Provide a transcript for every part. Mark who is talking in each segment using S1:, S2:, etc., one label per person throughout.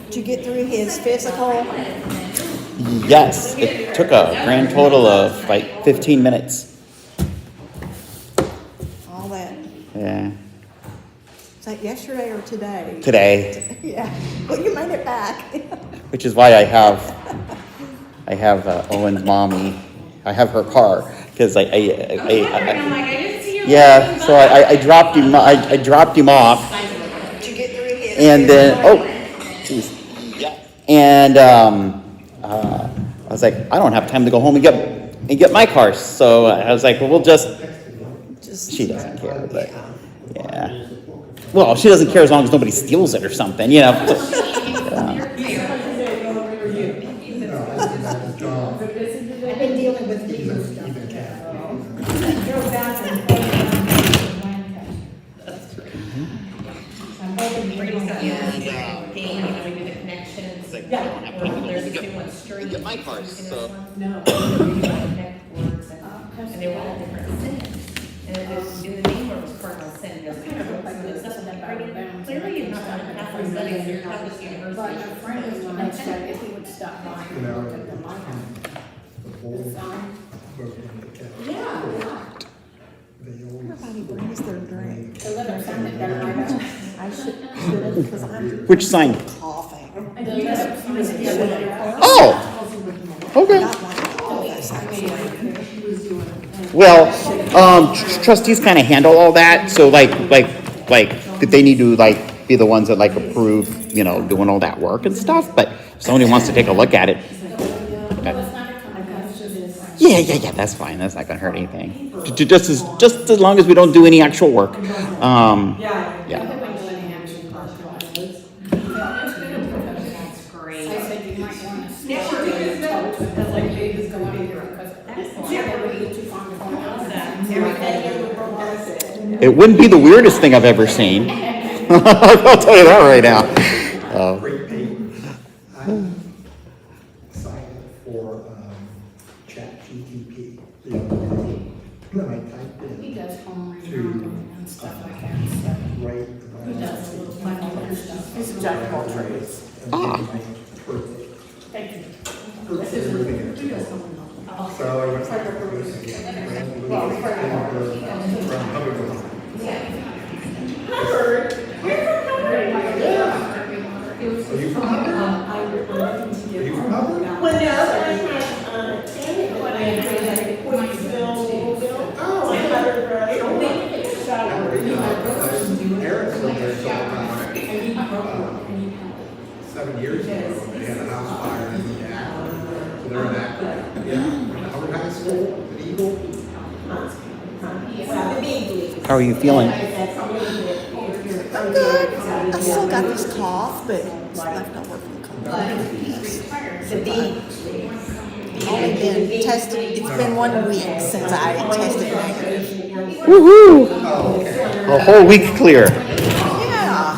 S1: Did you get through his physical?
S2: Yes, it took a grand total of like 15 minutes.
S1: All that.
S2: Yeah.
S1: Is that yesterday or today?
S2: Today.
S1: Yeah. Well, you made it back.
S2: Which is why I have Owen's mommy. I have her car because yeah. So I dropped him. I dropped him off.
S1: Did you get through his?
S2: And then geez. And I was like, I don't have time to go home and get my car. So I was like, well, we'll just. She doesn't care, but yeah. Well, she doesn't care as long as nobody steals it or something, you know.
S1: I've been dealing with legal stuff.
S2: Get my car, so.
S3: No. And they were all different sins. And it was in the name where it was cardinal sin. It was kind of like stuff like that. Clearly, you're not on Catholic studies. You're Catholic university.
S4: But a friend of mine said if he would stop by and look at the mine. Yeah.
S1: Everybody brings their drink.
S4: The little sign that they're like,
S1: I should because I'm
S2: Which sign?
S1: coughing.
S4: the little sign that they're like,
S2: Oh. Okay.
S1: Not like all this, actually.
S2: Well, trustees kind of handle all that, so like they need to like be the ones that like approve, you know, doing all that work and stuff. But if somebody wants to take a look at it, yeah, that's fine. That's not gonna hurt anything. Just as long as we don't do any actual work. Yeah. It wouldn't be the weirdest thing I've ever seen. I'll tell you that right now.
S5: Sign for ChatGPT the other day. And I typed in
S4: he does home
S5: to
S4: remodeling and stuff like that. So
S5: write
S4: he does a little funny stuff.
S1: He's a jack of all trades.
S4: Thank you.
S5: So I went to this again. Hubbard. Are you from Hubbard? Are you from Hubbard?
S6: Well, no, I'm Tammy, but I oh, Hubbard Road.
S5: Eric's lived there so long. 7 years ago, they had a house fire in the Akron. So they're in Akron. Yeah. Hubbard High School, an Eagle.
S2: How are you feeling?
S1: I'm good. I still got this cough, but it's left over from COVID. Only been tested. It's been 1 week since I tested negative.
S2: Woohoo! A whole week clear.
S1: Yeah.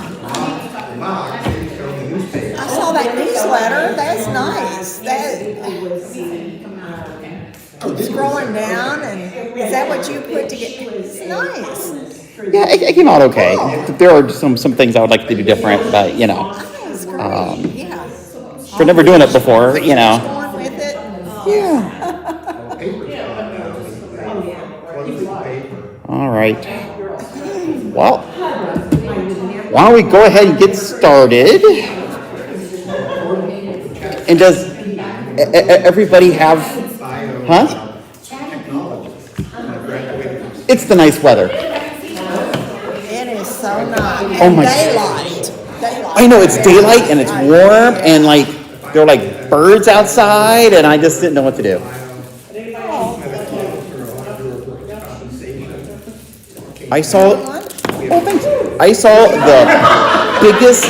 S1: I saw that newsletter. That's nice. That keeps scrolling down, and is that what you put together? It's nice.
S2: Yeah, it came out okay. There are some things I would like to do different, but you know,
S1: That's great. Yeah.
S2: for never doing it before, you know.
S1: Going with it.
S2: Yeah. All right. Well, why don't we go ahead and get started? And does everybody have? Huh? It's the nice weather.
S1: It is so nice.
S2: Oh my-
S1: Daylight.
S2: I know it's daylight and it's warm and like there are like birds outside and I just didn't know what to do. I saw. Oh, thanks. I saw the biggest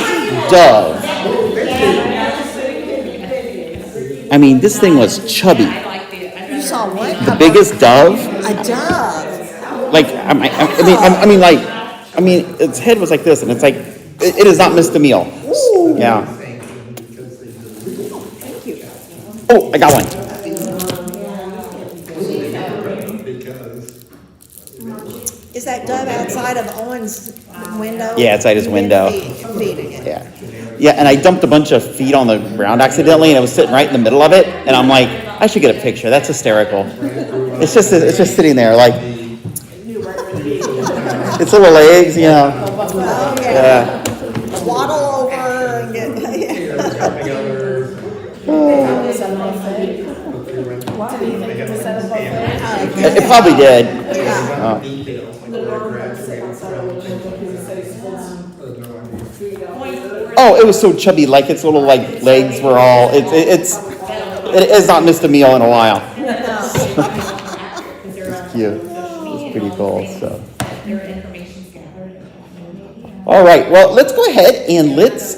S2: dove. I mean, this thing was chubby.
S1: You saw what?
S2: The biggest dove.
S1: A dove.
S2: Like I mean, its head was like this, and it's like it is not missed a meal.
S1: Ooh.
S2: Yeah.
S1: Thank you.
S2: Oh, I got one.
S1: Is that dove outside of Owen's window?
S2: Yeah, outside his window.
S1: Feeding it.
S2: Yeah. Yeah, and I dumped a bunch of feed on the ground accidentally, and it was sitting right in the middle of it. And I'm like, I should get a picture. That's hysterical. It's just sitting there, like its little legs, you know.
S1: Oh,
S2: Yeah.
S1: Waddle over and get,
S5: Helping others.
S2: It probably did.
S5: Details, like when I graduated from
S2: Oh, it was so chubby, like its little like legs were all. It has not missed a meal in a while. It's cute. It's pretty cool. So.
S3: Their information's gathered.
S2: All right. Well, let's go ahead and let's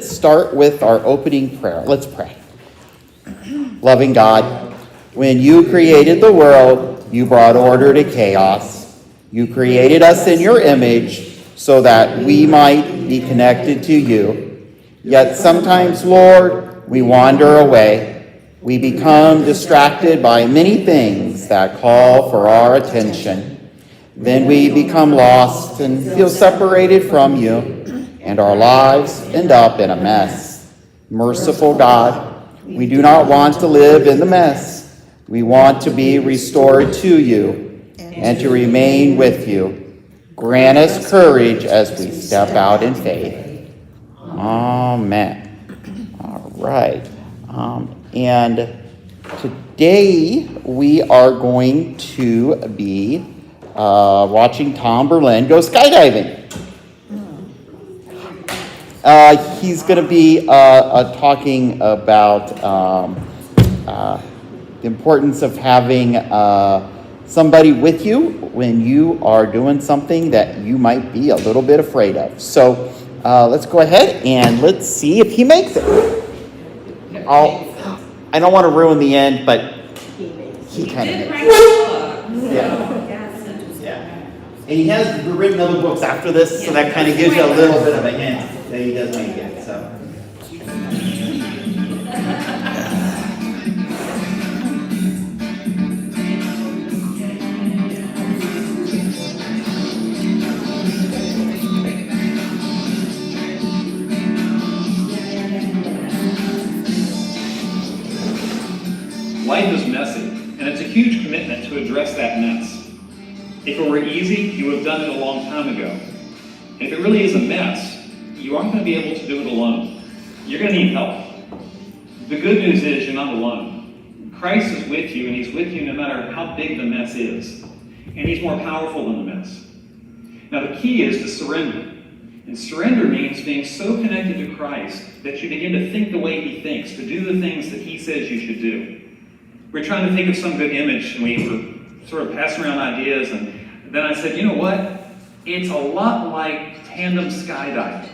S2: start with our opening prayer. Let's pray. Loving God, when you created the world, you brought order to chaos. You created us in your image so that we might be connected to you. Yet sometimes, Lord, we wander away. We become distracted by many things that call for our attention. Then we become lost and feel separated from you, and our lives end up in a mess. Merciful God, we do not want to live in the mess. We want to be restored to you and to remain with you. Grant us courage as we step out in faith. Amen. All right. And today we are going to be watching Tom Berlin go skydiving. He's going to be talking about the importance of having somebody with you when you are doing something that you might be a little bit afraid of. So let's go ahead and let's see if he makes it. I don't want to ruin the end, but he kind of makes it. Yeah. And he has written other books after this, so that kind of gives you a little bit of a hint that he does make it. So.
S7: Life is messy, and it's a huge commitment to address that mess. If it were easy, you would have done it a long time ago. And if it really is a mess, you aren't going to be able to do it alone. You're going to need help. The good news is you're not alone. Christ is with you, and he's with you no matter how big the mess is. And he's more powerful than the mess. Now the key is to surrender. And surrender means being so connected to Christ that you begin to think the way he thinks, to do the things that he says you should do. We're trying to think of some good image, and we were sort of passing around ideas, and then I said, you know what? It's a lot like tandem skydiving.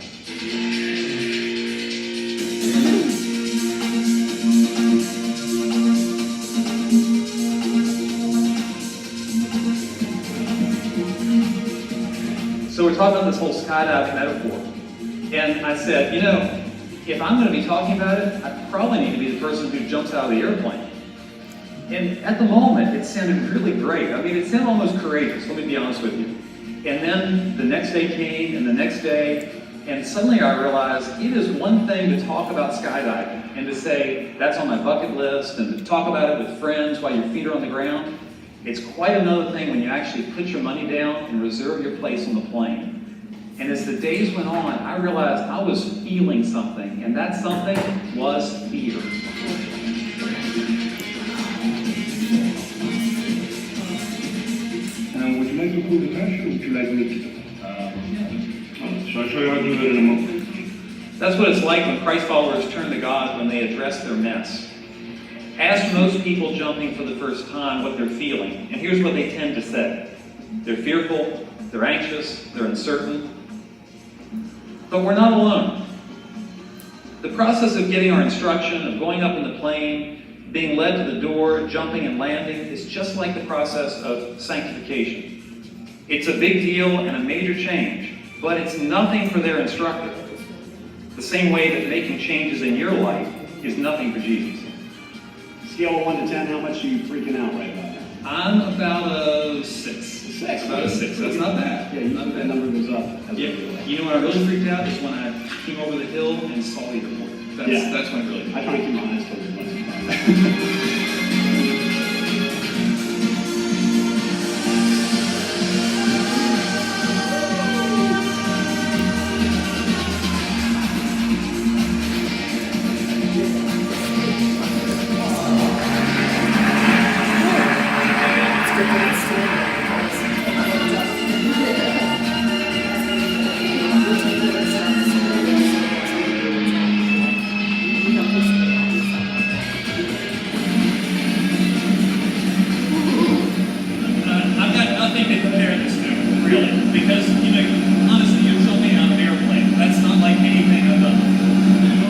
S7: So we're talking about this whole skydiving metaphor. And I said, you know, if I'm going to be talking about it, I probably need to be the person who jumps out of the airplane. And at the moment, it sounded really great. I mean, it sounded almost courageous, let me be honest with you. And then the next day came, and the next day, and suddenly I realized it is one thing to talk about skydiving and to say that's on my bucket list and to talk about it with friends while your feet are on the ground. It's quite another thing when you actually put your money down and reserve your place on the plane. And as the days went on, I realized I was feeling something, and that something was fear.
S8: Would you like to pull the cash, or would you like me to? So I'll show you how to do it in a moment.
S7: That's what it's like when Christ followers turn to God when they address their mess. Ask most people jumping for the first time what they're feeling, and here's what they tend to say. They're fearful, they're anxious, they're uncertain. But we're not alone. The process of getting our instruction, of going up in the plane, being led to the door, jumping and landing, is just like the process of sanctification. It's a big deal and a major change, but it's nothing for their instructor. The same way that making changes in your life is nothing for Jesus.
S8: Scale of 1 to 10, how much are you freaking out right about now?
S7: I'm about a 6. 6. About a 6. That's not bad.
S8: Yeah, that number goes up.
S7: Yeah. You know when I really freaked out is when I came over the hill and saw the airport. That's when it really.
S8: I try to keep my eyes closed as much as possible.
S7: I've got nothing to compare this to, really, because, you know, honestly, you told me on an airplane. That's not like anything I've done.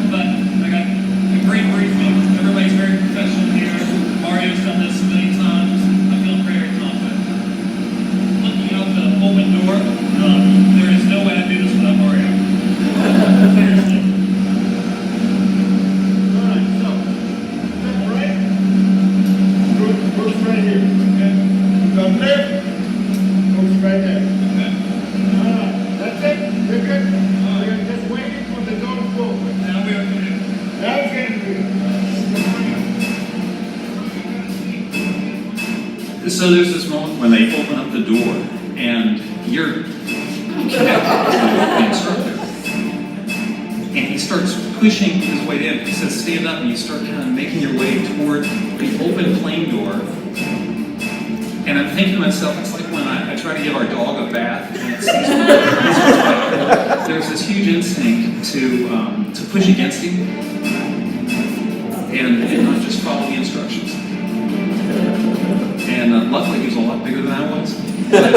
S7: But I got a great briefing. Everybody's very professional here. Mario's done this many times. I feel very confident. Looking out the open door, there is no way I'd do this without Mario. Seriously.
S8: Alright, so, step right. Goes right here, okay? Come left, goes right there.
S7: Okay.
S8: Alright, that's it, you're good? We're just waiting for the door to open.
S7: Now we are connected.
S8: Now it's getting good.
S7: So there's this moment when they open up the door and you're connected to the instructor. And he starts pushing his way in. He says, stand up, and you start kind of making your way toward the open plane door. And I'm thinking to myself, it's like when I try to give our dog a bath and it sees me. There's this huge instinct to push against him and not just follow the instructions. And luckily, he was a lot bigger than I was. But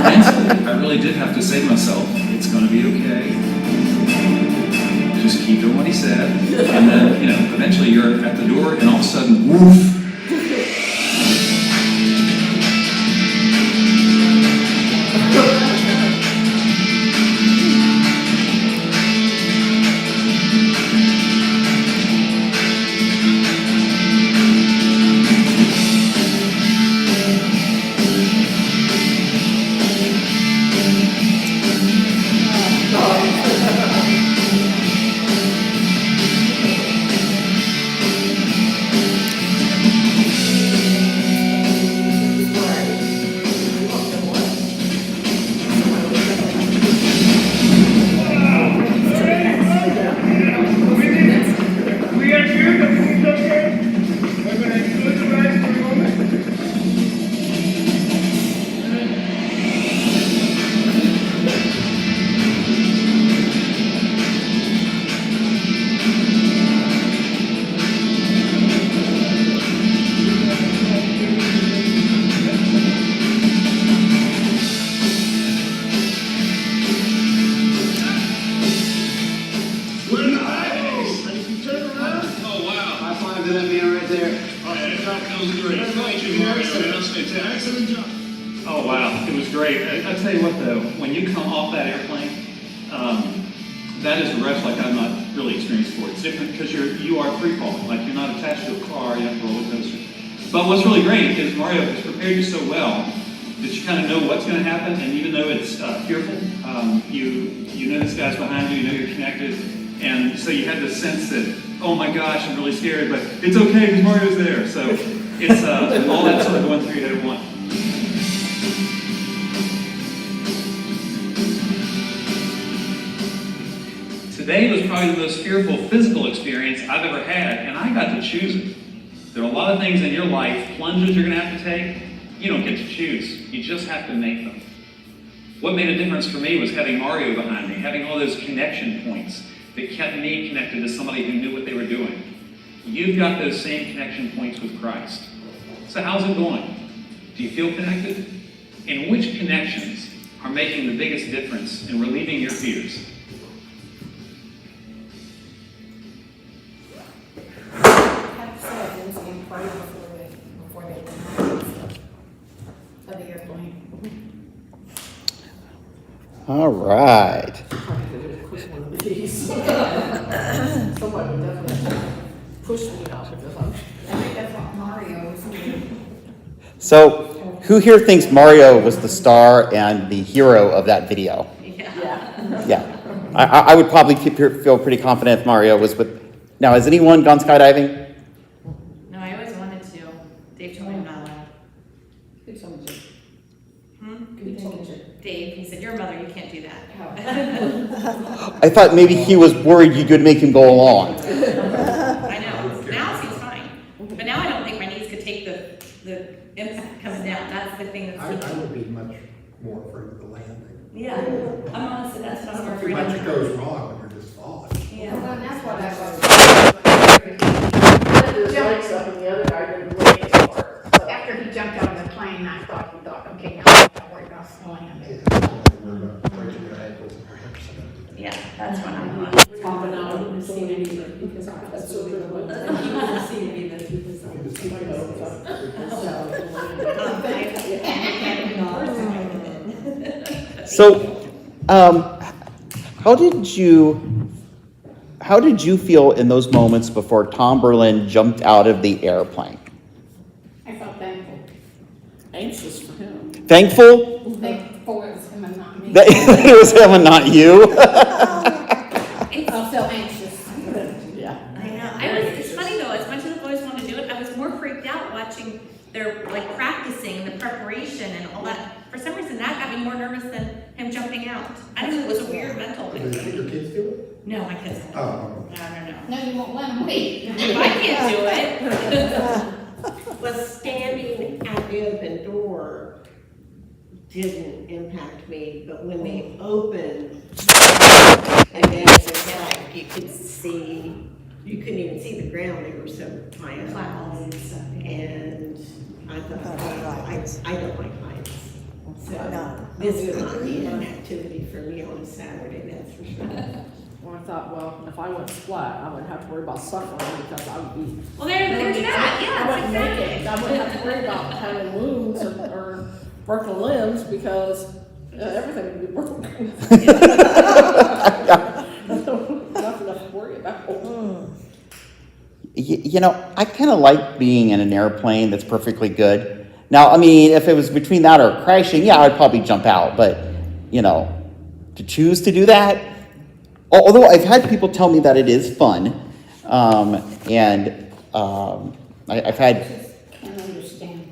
S7: mentally, I really did have to say to myself, it's going to be okay. Just keep doing what he said. And then, you know, eventually you're at the door, and all of a sudden, woof.
S8: We are here, the food's okay. We're gonna close the eyes for a moment. We're in the highways. And if you turn around,
S7: Oh, wow.
S8: high five to that man right there. Oh, yeah, that was great. Thank you, Mario. That was fantastic. Excellent job.
S7: Oh, wow. It was great. I tell you what, though, when you come off that airplane, that is a rush like I'm not really experienced for. It's different because you are free falling. Like you're not attached to a car, you have a roller coaster. But what's really great is Mario has prepared you so well that you kind of know what's going to happen, and even though it's fearful, you know this guy's behind you, you know you're connected, and so you had this sense that, oh my gosh, I'm really scared, but it's okay because Mario's there. So it's all that sort of going through your head at once. Today was probably the most fearful physical experience I've ever had, and I got to choose it. There are a lot of things in your life, plunges you're going to have to take. You don't get to choose. You just have to make them. What made a difference for me was having Mario behind me, having all those connection points that kept me connected to somebody who knew what they were doing. You've got those same connection points with Christ. So how's it going? Do you feel connected? And which connections are making the biggest difference in relieving your fears?
S4: I have to say, I didn't see him pray before they of the airplane.
S2: All right.
S4: Probably could have pushed one of these. Somebody would definitely push me out because I think that's what Mario was doing.
S2: So Who here thinks Mario was the star and the hero of that video?
S3: Yeah.
S2: Yeah. I would probably feel pretty confident if Mario was with. Now, has anyone gone skydiving?
S3: No, I always wanted to. Dave told me I'm not allowed.
S4: Who told you?
S3: Who told you? Dave, he said, you're a mother, you can't do that.
S2: I thought maybe he was worried you could make him go along.
S3: I know, now it seems fine. But now I don't think my knees could take the impact coming down. That's the thing
S5: I
S3: that's.
S5: would be much more afraid of the landing.
S3: Yeah, I'm honestly, that's what I'm
S5: Too
S3: afraid
S5: much
S3: of.
S5: goes wrong when you're just falling.
S3: Yeah.
S6: Well, that's what I was.
S4: His legs up and the other guy didn't really far. So.
S6: After he jumped out of the plane, I thought, okay, now I don't worry about slowing him.
S5: Breaking your ankles and your hips.
S3: Yeah, that's what I'm on.
S4: Popping out and seeing it either because that's so true.
S2: So, how did you feel in those moments before Tom Berlin jumped out of the airplane?
S6: I felt thankful.
S4: Anxious for him.
S2: Thankful
S6: Thankful it was him and not me.
S2: that it was him and not you?
S6: I'm so anxious.
S4: Yeah.
S3: I know. It's funny though, as much as the boys want to do it, I was more freaked out watching their like practicing, the preparation and all that. For some reason, that got me more nervous than him jumping out. I don't know, it was a weird mental
S5: Do
S3: thing.
S5: your kids do it?
S3: No, my kids don't.
S5: Oh.
S3: No.
S6: No, you won't let him wait.
S3: If I can't do it.
S9: But standing at the open door didn't impact me, but when they opened, and then it was like you could see, you couldn't even see the ground, they were so high up. And I thought, oh, I don't like heights. So this would not be an activity for me on a Saturday, that's for sure.
S4: Well, I thought, well, if I went splat, I wouldn't have to worry about suffering because I would be.
S3: Well, there's that,
S4: I
S3: yeah,
S4: wouldn't make it. I
S3: exactly.
S4: wouldn't have to worry about having wounds or broken limbs because everything would be broken. Nothing to worry about.
S2: You know, I kind of like being in an airplane that's perfectly good. Now, I mean, if it was between that or crashing, yeah, I'd probably jump out. But, you know, to choose to do that, although I've had people tell me that it is fun, I've had.
S6: I just can't understand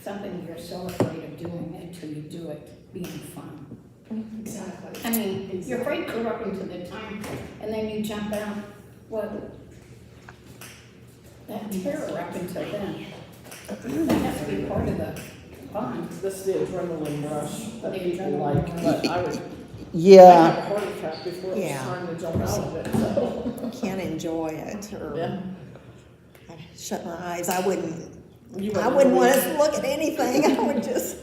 S6: something you're so afraid of doing until you do it being fun.
S4: Exactly.
S6: I mean, you're afraid to go up into the time and then you jump out. What? That terror up until then. That has to be part of the fun.
S4: This is the adrenaline rush that people like, but I would. I
S2: Yeah.
S4: had a heart attack before it was
S1: Yeah.
S4: time to jump out of it. So.
S1: Can't enjoy it or
S4: Yeah.
S1: shut my eyes. I wouldn't
S4: You
S1: want to look at anything. I would just,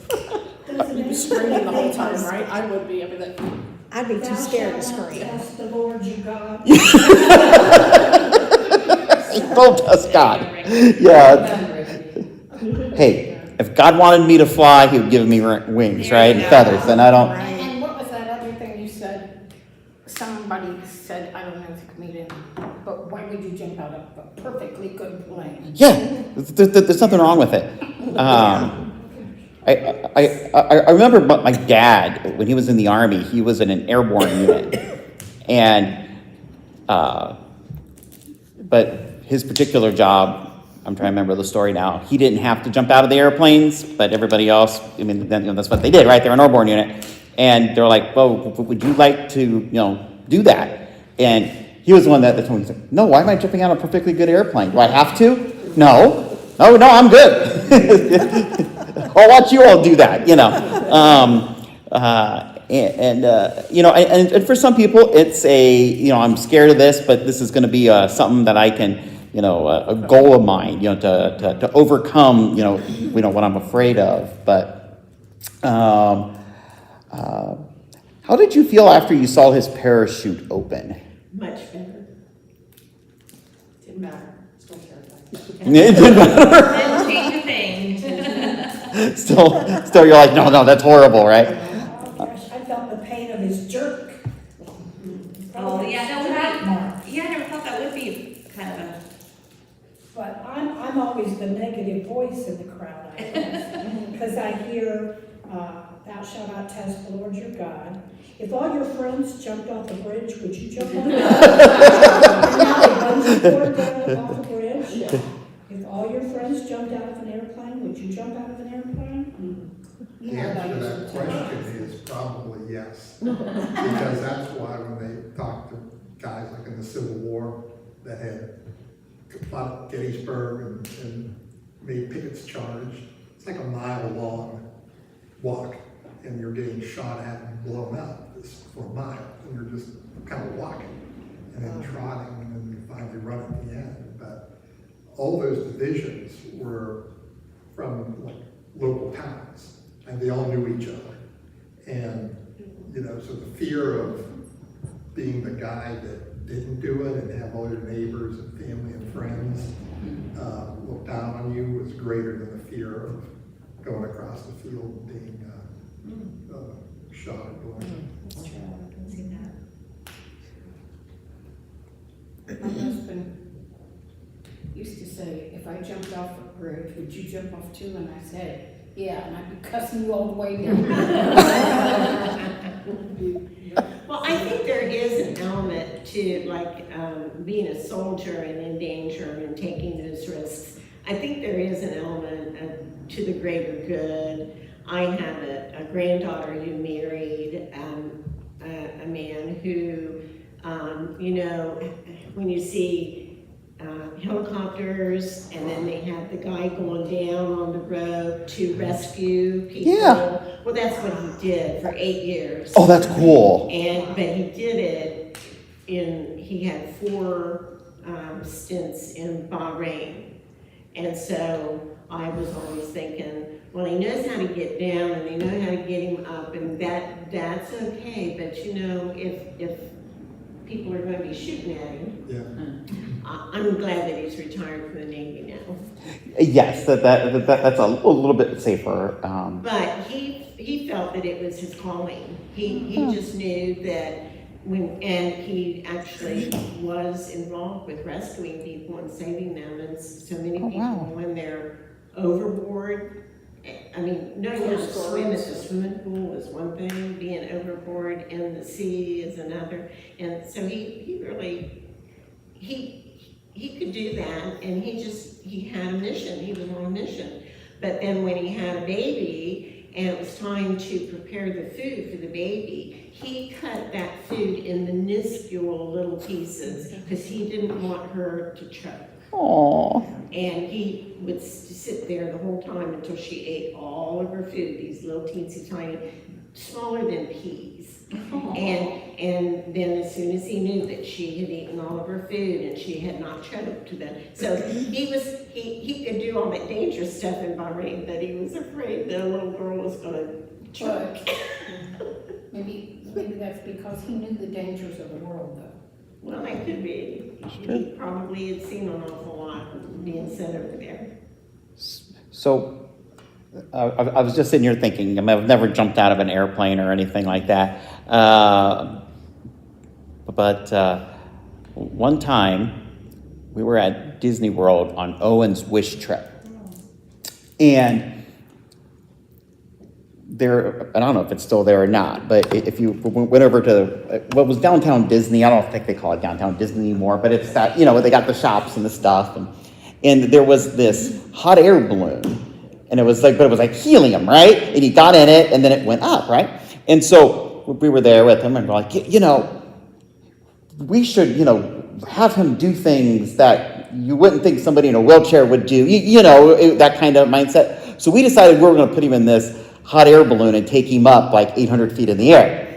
S4: You'd be screaming the whole time, right? I would be. I mean, that.
S1: I'd be too scared to scream.
S6: Ask the Lord you God.
S2: Both us, God. Yeah. Hey, if God wanted me to fly, He would give me wings, right, and feathers. And I don't.
S6: And what was that other thing you said? Somebody said, I don't know if the comedian, but why would you jump out of a perfectly good plane?
S2: Yeah, there's nothing wrong with it. I remember my dad, when he was in the Army, he was in an airborne unit. And, but his particular job, I'm trying to remember the story now, he didn't have to jump out of the airplanes, but everybody else, I mean, that's what they did, right? They're an airborne unit. And they're like, well, would you like to, do that? And he was the one that told me, he's like, no, why am I jumping out of a perfectly good airplane? Do I have to? No, I'm good. I'll watch you all do that, And for some people, it's I'm scared of this, but this is going to be something that I can, a goal of mine, to overcome, what I'm afraid of. But how did you feel after you saw his parachute open?
S9: Much better.
S4: Didn't matter. Still terrified.
S2: It didn't matter.
S3: Didn't change a thing.
S2: Still, you're like, no, that's horrible, right?
S10: Oh gosh, I felt the pain of his jerk.
S3: Oh, yeah, that would be, yeah, I never thought that would be kind of a.
S10: But I'm always the negative voice in the crowd, I guess. because I hear, thou shalt not test the Lord your God. If all your friends jumped off the bridge, would you jump off the bridge? And now they bungee cord off the bridge. If all your friends jumped out of an airplane, would you jump out of an airplane?
S5: The answer to that question is probably yes. Because that's why when they talk to guys like in the Civil War that had fought at Gettysburg and made pickets charge, it's like a mile-long walk, and you're getting shot at and blown up for a mile, and you're just kind of walking, and then trotting, and then you finally run at the end. But all those divisions were from like local towns, and they all knew each other. And, you know, so the fear of being the guy that didn't do it and have all your neighbors and family and friends look down on you was greater than the fear of going across the field and being shot or blown.
S3: That's true, I can see that.
S6: My husband used to say, if I jumped off a bridge, would you jump off too? And I said, yeah, and I'd be cussing you all the way down.
S9: Well, I think there is an element to like being a soldier and in danger and taking those risks. I think there is an element to the greater good. I have a granddaughter who married a man who, you know, when you see helicopters and then they have the guy going down on the road to rescue people.
S2: Yeah.
S9: Well, that's what he did for 8 years.
S2: Oh, that's cool.
S9: But he did it he had 4 stints in Bahrain. And so I was always thinking, well, he knows how to get down and they know how to get him up, and that's okay. But you know, if people are going to be shooting at him, I'm glad that he's retired from the Navy now.
S2: Yes, that's a little bit safer.
S9: But he felt that it was his calling. He just knew that and he actually was involved with rescuing people and saving them. And so many people, when they're overboard, I mean, knowing how to swim at the swimming pool is one thing, being overboard in the sea is another. And so he really, he could do that, and he had a mission. He was on a mission. But then when he had a baby and it was time to prepare the food for the baby, he cut that food in minuscule little pieces because he didn't want her to choke.
S2: Aww.
S9: And he would sit there the whole time until she ate all of her food, these little teensy tiny, smaller than peas. And then as soon as he knew that she had eaten all of her food and she had not choked them, so he could do all that dangerous stuff in Bahrain, but he was afraid the little girl was going to choke.
S6: Maybe that's because he knew the dangers of the world, though.
S9: Well, that could be. He probably had seen an awful lot being said over there.
S2: So, I was just sitting here thinking, I mean, I've never jumped out of an airplane or anything like that. But one time, we were at Disney World on Owen's wish trip. And there, I don't know if it's still there or not, but if you went over to what was downtown Disney, I don't think they call it downtown Disney anymore, but it's that, you know, they got the shops and the stuff. And there was this hot air balloon. And it was like helium, right? And he got in it, and then it went up, right? And so we were there with him, and we're like, you know, we should, you know, have him do things that you wouldn't think somebody in a wheelchair would do, you know, that kind of mindset. So we decided we were going to put him in this hot air balloon and take him up like 800 feet in the air,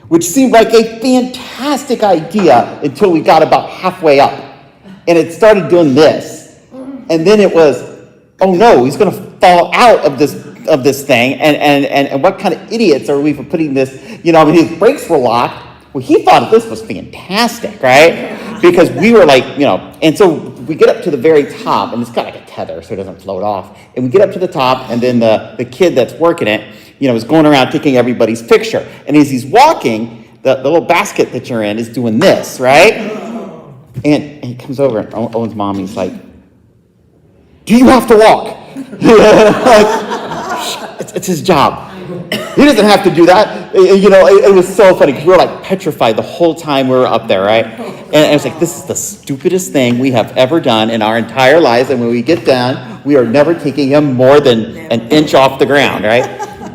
S2: which seemed like a fantastic idea until we got about halfway up. And it started doing this. And then it was, oh no, he's going to fall out of this thing, and what kind of idiots are we for putting this, you know, I mean, his brakes were locked. Well, he thought this was fantastic, right? Because we were like, you know, and so we get up to the very top, and it's got like a tether so it doesn't float off, and we get up to the top, and then the kid that's working it, you know, is going around taking everybody's picture, and as he's walking, the little basket that you're in is doing this, right? And he comes over, and Owen's mommy's like, do you have to walk? it's his job. He doesn't have to do that. You know, it was so funny because we were like petrified the whole time we were up there, right? And I was like, this is the stupidest thing we have ever done in our entire lives. And when we get down, we are never taking him more than an inch off the ground, right?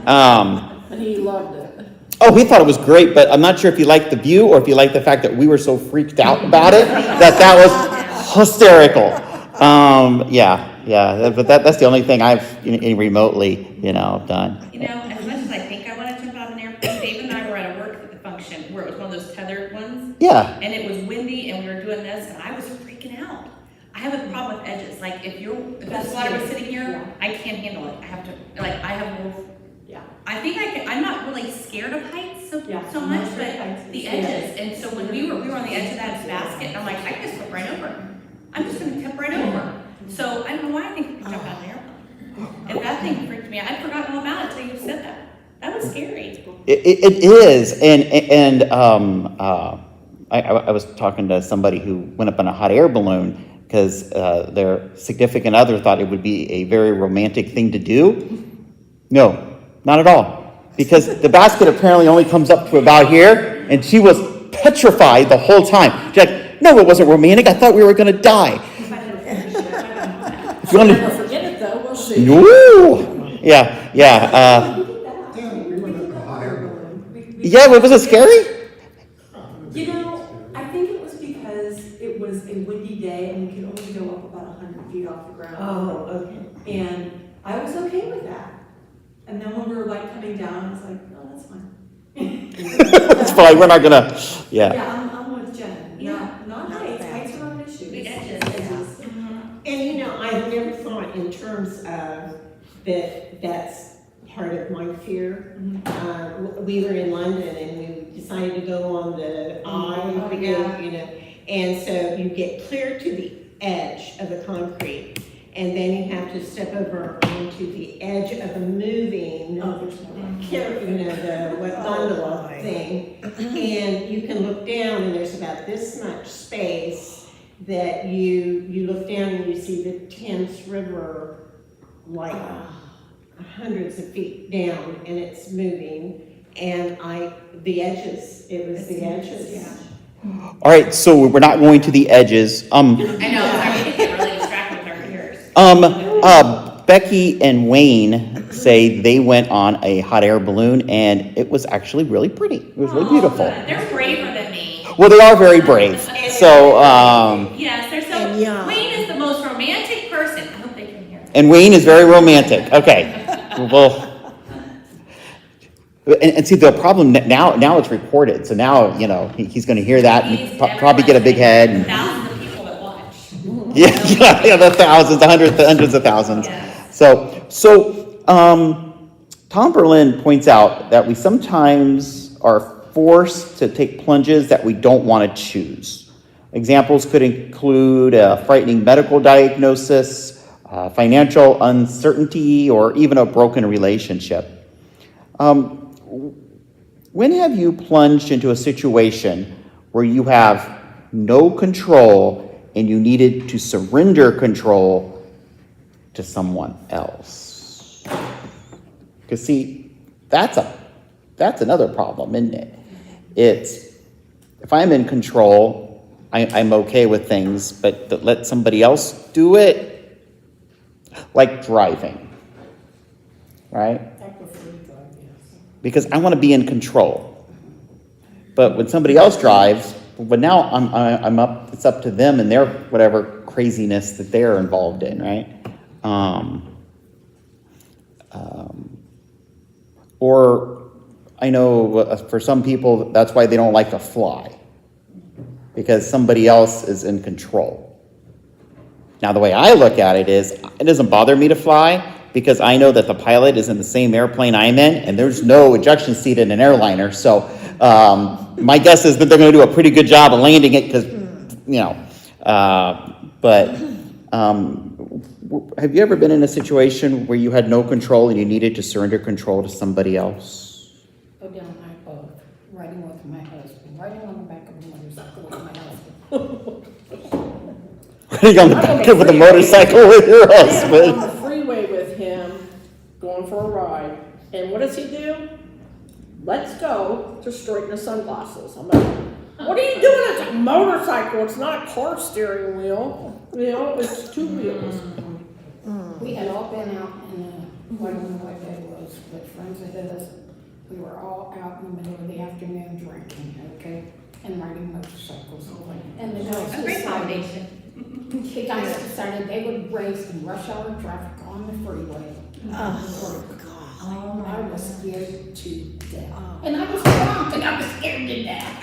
S4: And he loved it.
S2: Oh, he thought it was great, but I'm not sure if he liked the view or if he liked the fact that we were so freaked out about it, that was hysterical. Yeah, but that's the only thing I've remotely, done.
S3: You know, as much as I think I want to jump out of an airplane, Dave and I were at a work function where it was one of those tethered ones.
S2: Yeah.
S3: And it was windy and we were doing this and I was freaking out. I have a problem with edges. Like if this water was sitting here, I can't handle it. I have I think I'm not really scared of heights so much, but the edges. And so when we were on the edge of that basket, and I'm like, I can just flip right over. I'm just gonna tip right over. So I don't know why I think we can jump out of an airplane. And that thing freaked me out. I'd forgotten all about it until you said that. That was scary.
S2: It is, and I was talking to somebody who went up in a hot air balloon because their significant other thought it would be a very romantic thing to do. No. Not at all. Because the basket apparently only comes up to about here, and she was petrified the whole time. She's like, no, it wasn't romantic. I thought we were going to die. If you want
S4: Never forget it though, we'll see.
S2: Woo! Yeah.
S5: Yeah, we went up in a hot air balloon.
S2: Yeah, was it scary?
S11: You know, I think it was because it was a windy day and we could only go up about 100 feet off the ground.
S9: Oh, okay.
S11: And I was okay with that. And then when we were like coming down, I was like, oh, that's fine.
S2: It's fine. We're not going to. Yeah.
S11: Yeah, I'm with Jen. Not heights. Heights are not an issue.
S3: The edges.
S9: And I've never thought in terms of that's part of my fear. We were in London and we decided to go on the and so you get clear to the edge of the concrete. And then you have to step over onto the edge of a moving, the gondola thing. And you can look down and there's about this much space that you look down and you see the Thames River like hundreds of feet down and it's moving. And the edges. Yeah.
S2: All right, so we're not going to the edges.
S3: I know, sorry, we get really distracted with our fears.
S2: Becky and Wayne say they went on a hot air balloon and it was actually really pretty. It was really beautiful.
S3: Good. They're braver than me.
S2: Well, they are very brave. So,
S3: yes, they're so. Wayne is the most romantic person. I hope they can hear.
S2: And Wayne is very romantic. Okay. Well, and see the problem now it's recorded. So now, he's going to hear that and probably get a big head. And,
S3: thousands of people that watch.
S2: yeah, the thousands, the hundreds of thousands.
S3: Yes.
S2: So Tom Berlin points out that we sometimes are forced to take plunges that we don't want to choose. Examples could include a frightening medical diagnosis, financial uncertainty, or even a broken relationship. When have you plunged into a situation where you have no control and you needed to surrender control to someone else? Because see, that's another problem, isn't it? It's if I'm in control, I'm okay with things, but to let somebody else do it, like driving, right? Because I want to be in control. But when somebody else drives, but now I'm up. It's up to them and their whatever craziness that they're involved in, right? Or I know for some people that's why they don't like to fly, because somebody else is in control. Now the way I look at it is, it doesn't bother me to fly, because I know that the pilot is in the same airplane I'm in, and there's no ejection seat in an airliner. So my guess is that they're going to do a pretty good job of landing it, because, have you ever been in a situation where you had no control and you needed to surrender control to somebody else?
S6: Go down my boat, riding with my husband, riding on the back of a motorcycle with my husband.
S2: Riding on the back of a motorcycle with your
S4: On
S2: husband.
S4: the freeway with him, going for a ride, And what does he do? Let's go to straighten the sunglasses. I'm like, what are you doing? It's a motorcycle. It's not a car steering wheel. You know, it's two wheels.
S6: We had all been out in the, I don't know what day it was, but friends of his, we were all out in the middle of the afternoon drinking, okay? And riding motorcycles. And the guys
S3: A great
S6: decided,
S3: combination.
S6: the guys decided they would race in rush hour traffic on the freeway.
S1: Oh,
S6: Oh, I was scared to death. And I was drunk and I was scared to death.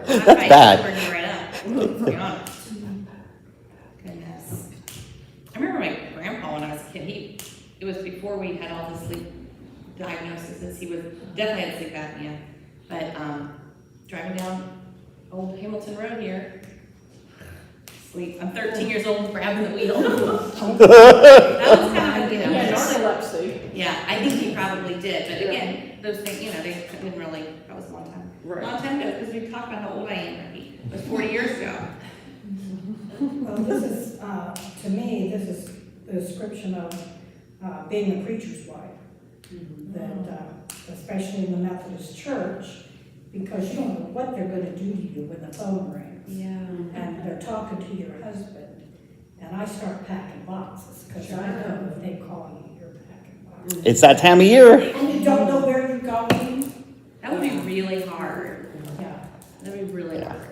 S2: That's bad.
S3: Right up, to be honest. Goodness. I remember my grandpa when I was a kid, it was before we had all the sleep diagnoses. He was definitely had sleep apnea. But driving down old Hamilton Road here, sleep. I'm 13 years old grabbing the wheel. That was kind of,
S4: Narcolepsy.
S3: yeah, I think he probably did. But again, those things, they didn't really, that was a long time.
S4: Right.
S3: Long time ago, because we talked about how old I am. It was 40 years ago.
S10: Well, this is, to me, this is the description of being a preacher's wife. That, especially in the Methodist Church, because you don't know what they're gonna do to you when the phone rings.
S3: Yeah.
S10: And they're talking to your husband, and I start packing boxes, because I know if they call you, you're packing boxes.
S2: It's that time of year.
S10: And you don't know where you're going.
S3: That would be really hard.
S10: Yeah.
S3: That would be really hard.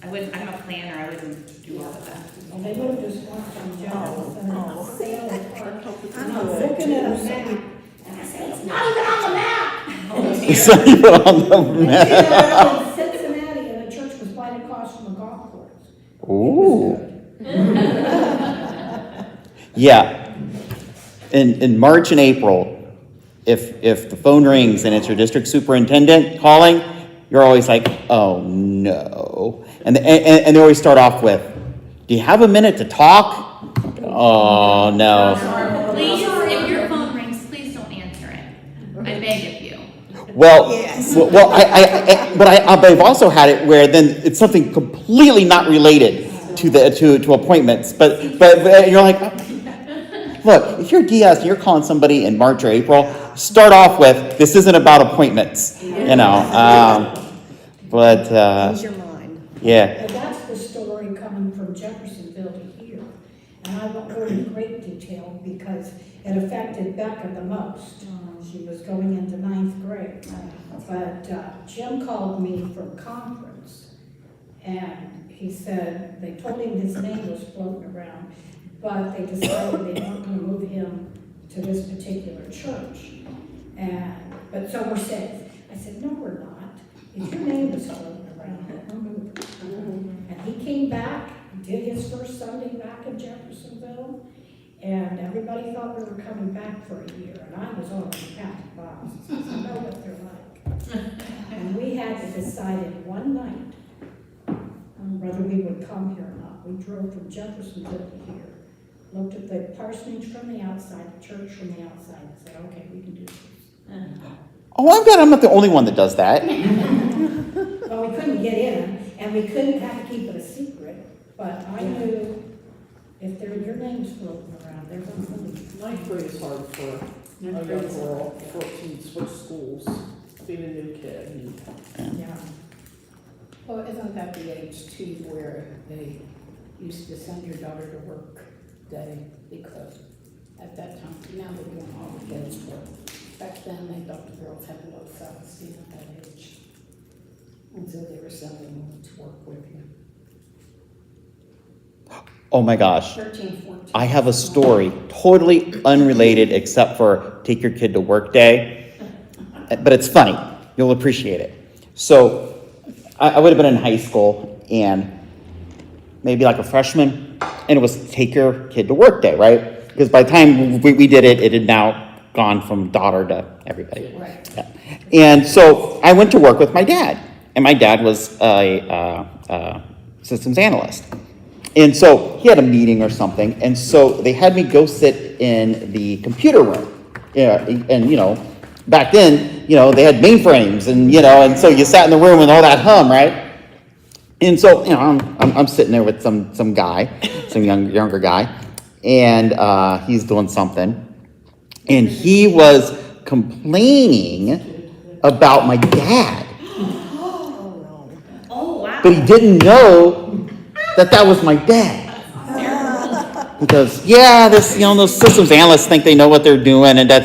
S3: I'm a planner, I wouldn't do all of that.
S10: Well, they would have just walked from Jones and sailed park. And I was looking at a map, and I said, it's not even on the map.
S2: So you put on the map.
S10: In Cincinnati, and the church was right across from the golf course.
S2: Ooh. Yeah. In March and April, if the phone rings and it's your district superintendent calling, you're always like, oh no. And they always start off with, do you have a minute to talk? Oh no.
S3: Please, if your phone rings, please don't answer it. I beg of you.
S2: Well,
S1: Yes.
S2: but I've also had it where then it's something completely not related to appointments, but you're like, look, if you're DS and you're calling somebody in March or April, start off with, this isn't about appointments, but
S1: Ease your mind.
S2: yeah.
S10: Well, that's the story coming from Jeffersonville to here. And I won't go into great detail because it affected Becca the most. She was going into 9th grade. But Jim called me from conference, and he said, they told him his name was floating around, but they decided they weren't going to move him to this particular church. But so we're safe. I said, no, we're not. If your name is floating around, we're moving. And he came back, did his first Sunday back in Jeffersonville, and everybody thought we were coming back for a year, and I was already packing boxes, because I know what they're like. And we had to decide in one night whether we would come here or not. We drove from Jeffersonville to here, looked at the parsonage from the outside, the church from the outside, and said, okay, we can do this.
S2: Oh, I'm not the only one that does that.
S10: Well, we couldn't get in, and we couldn't have to keep it a secret, but I knew if your name's floating around, they're going to leave.
S4: 9th grade is hard for a young girl, 14, switch schools, being a new kid.
S10: Yeah.
S6: Well, isn't that the age too where they used to send your daughter to work day? Because at that time, now they're doing all the kids work. Back then, they thought the girls had low self-esteem at that age. And so they were sending them to work with you.
S2: Oh my gosh.
S6: 13, 14.
S2: I have a story totally unrelated except for take your kid to work day. But it's funny. You'll appreciate it. So I would have been in high school and maybe like a freshman, and it was take your kid to work day, right? Because by the time we did it, it had now gone from daughter to everybody.
S6: Right.
S2: Yeah. And so I went to work with my dad, and my dad was a systems analyst. And so he had a meeting or something, and so they had me go sit in the computer room. Yeah, and back then, they had mainframes, and so you sat in the room with all that hum, right? And so, I'm sitting there with some guy, some younger guy, and he's doing something, and he was complaining about my dad,
S3: Oh, wow.
S2: but he didn't know that was my dad. He goes, yeah, those systems analysts think they know what they're doing, and and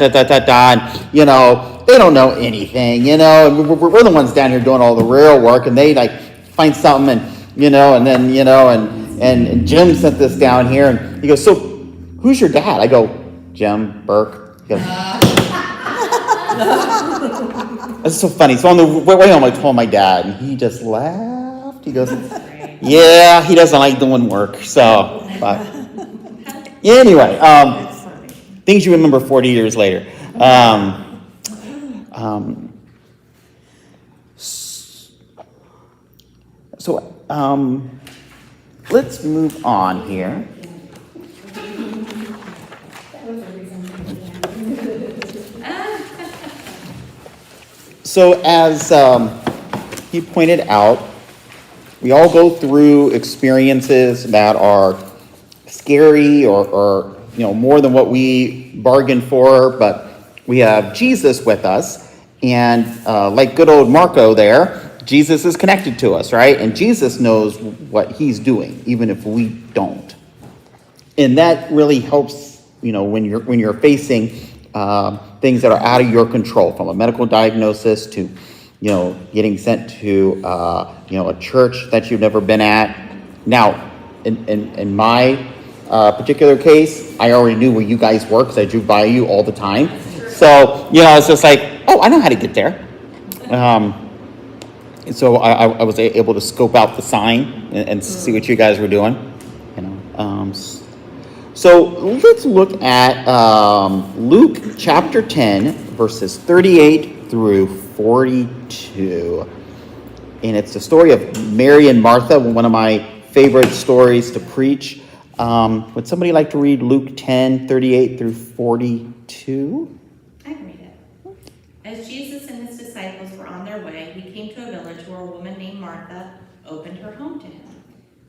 S2: they don't know anything, and we're the ones down here doing all the real work, and they like find something, and then Jim sent this down here, and he goes, so who's your dad? I go, Jim Burke. He goes, that's so funny. So on the way home, I told my dad, and he just laughed. He goes, yeah, he doesn't like doing work, so, but anyway, things you remember 40 years later. Let's move on here. So as he pointed out, we all go through experiences that are scary or more than what we bargained for, but we have Jesus with us, and like good old Marco there, Jesus is connected to us, right? And Jesus knows what he's doing, even if we don't. And that really helps, when you're facing things that are out of your control, from a medical diagnosis to, getting sent to, a church that you've never been at. Now, in my particular case, I already knew where you guys were because I drove by you all the time. So, it's just like, oh, I know how to get there. And so I was able to scope out the sign and see what you guys were doing. So let's look at Luke chapter 10, verses 38 through 42. And it's the story of Mary and Martha, one of my favorite stories to preach. Would somebody like to read Luke 10, 38 through 42?
S3: I can read it. As Jesus and his disciples were on their way, he came to a village where a woman named Martha opened her home to him.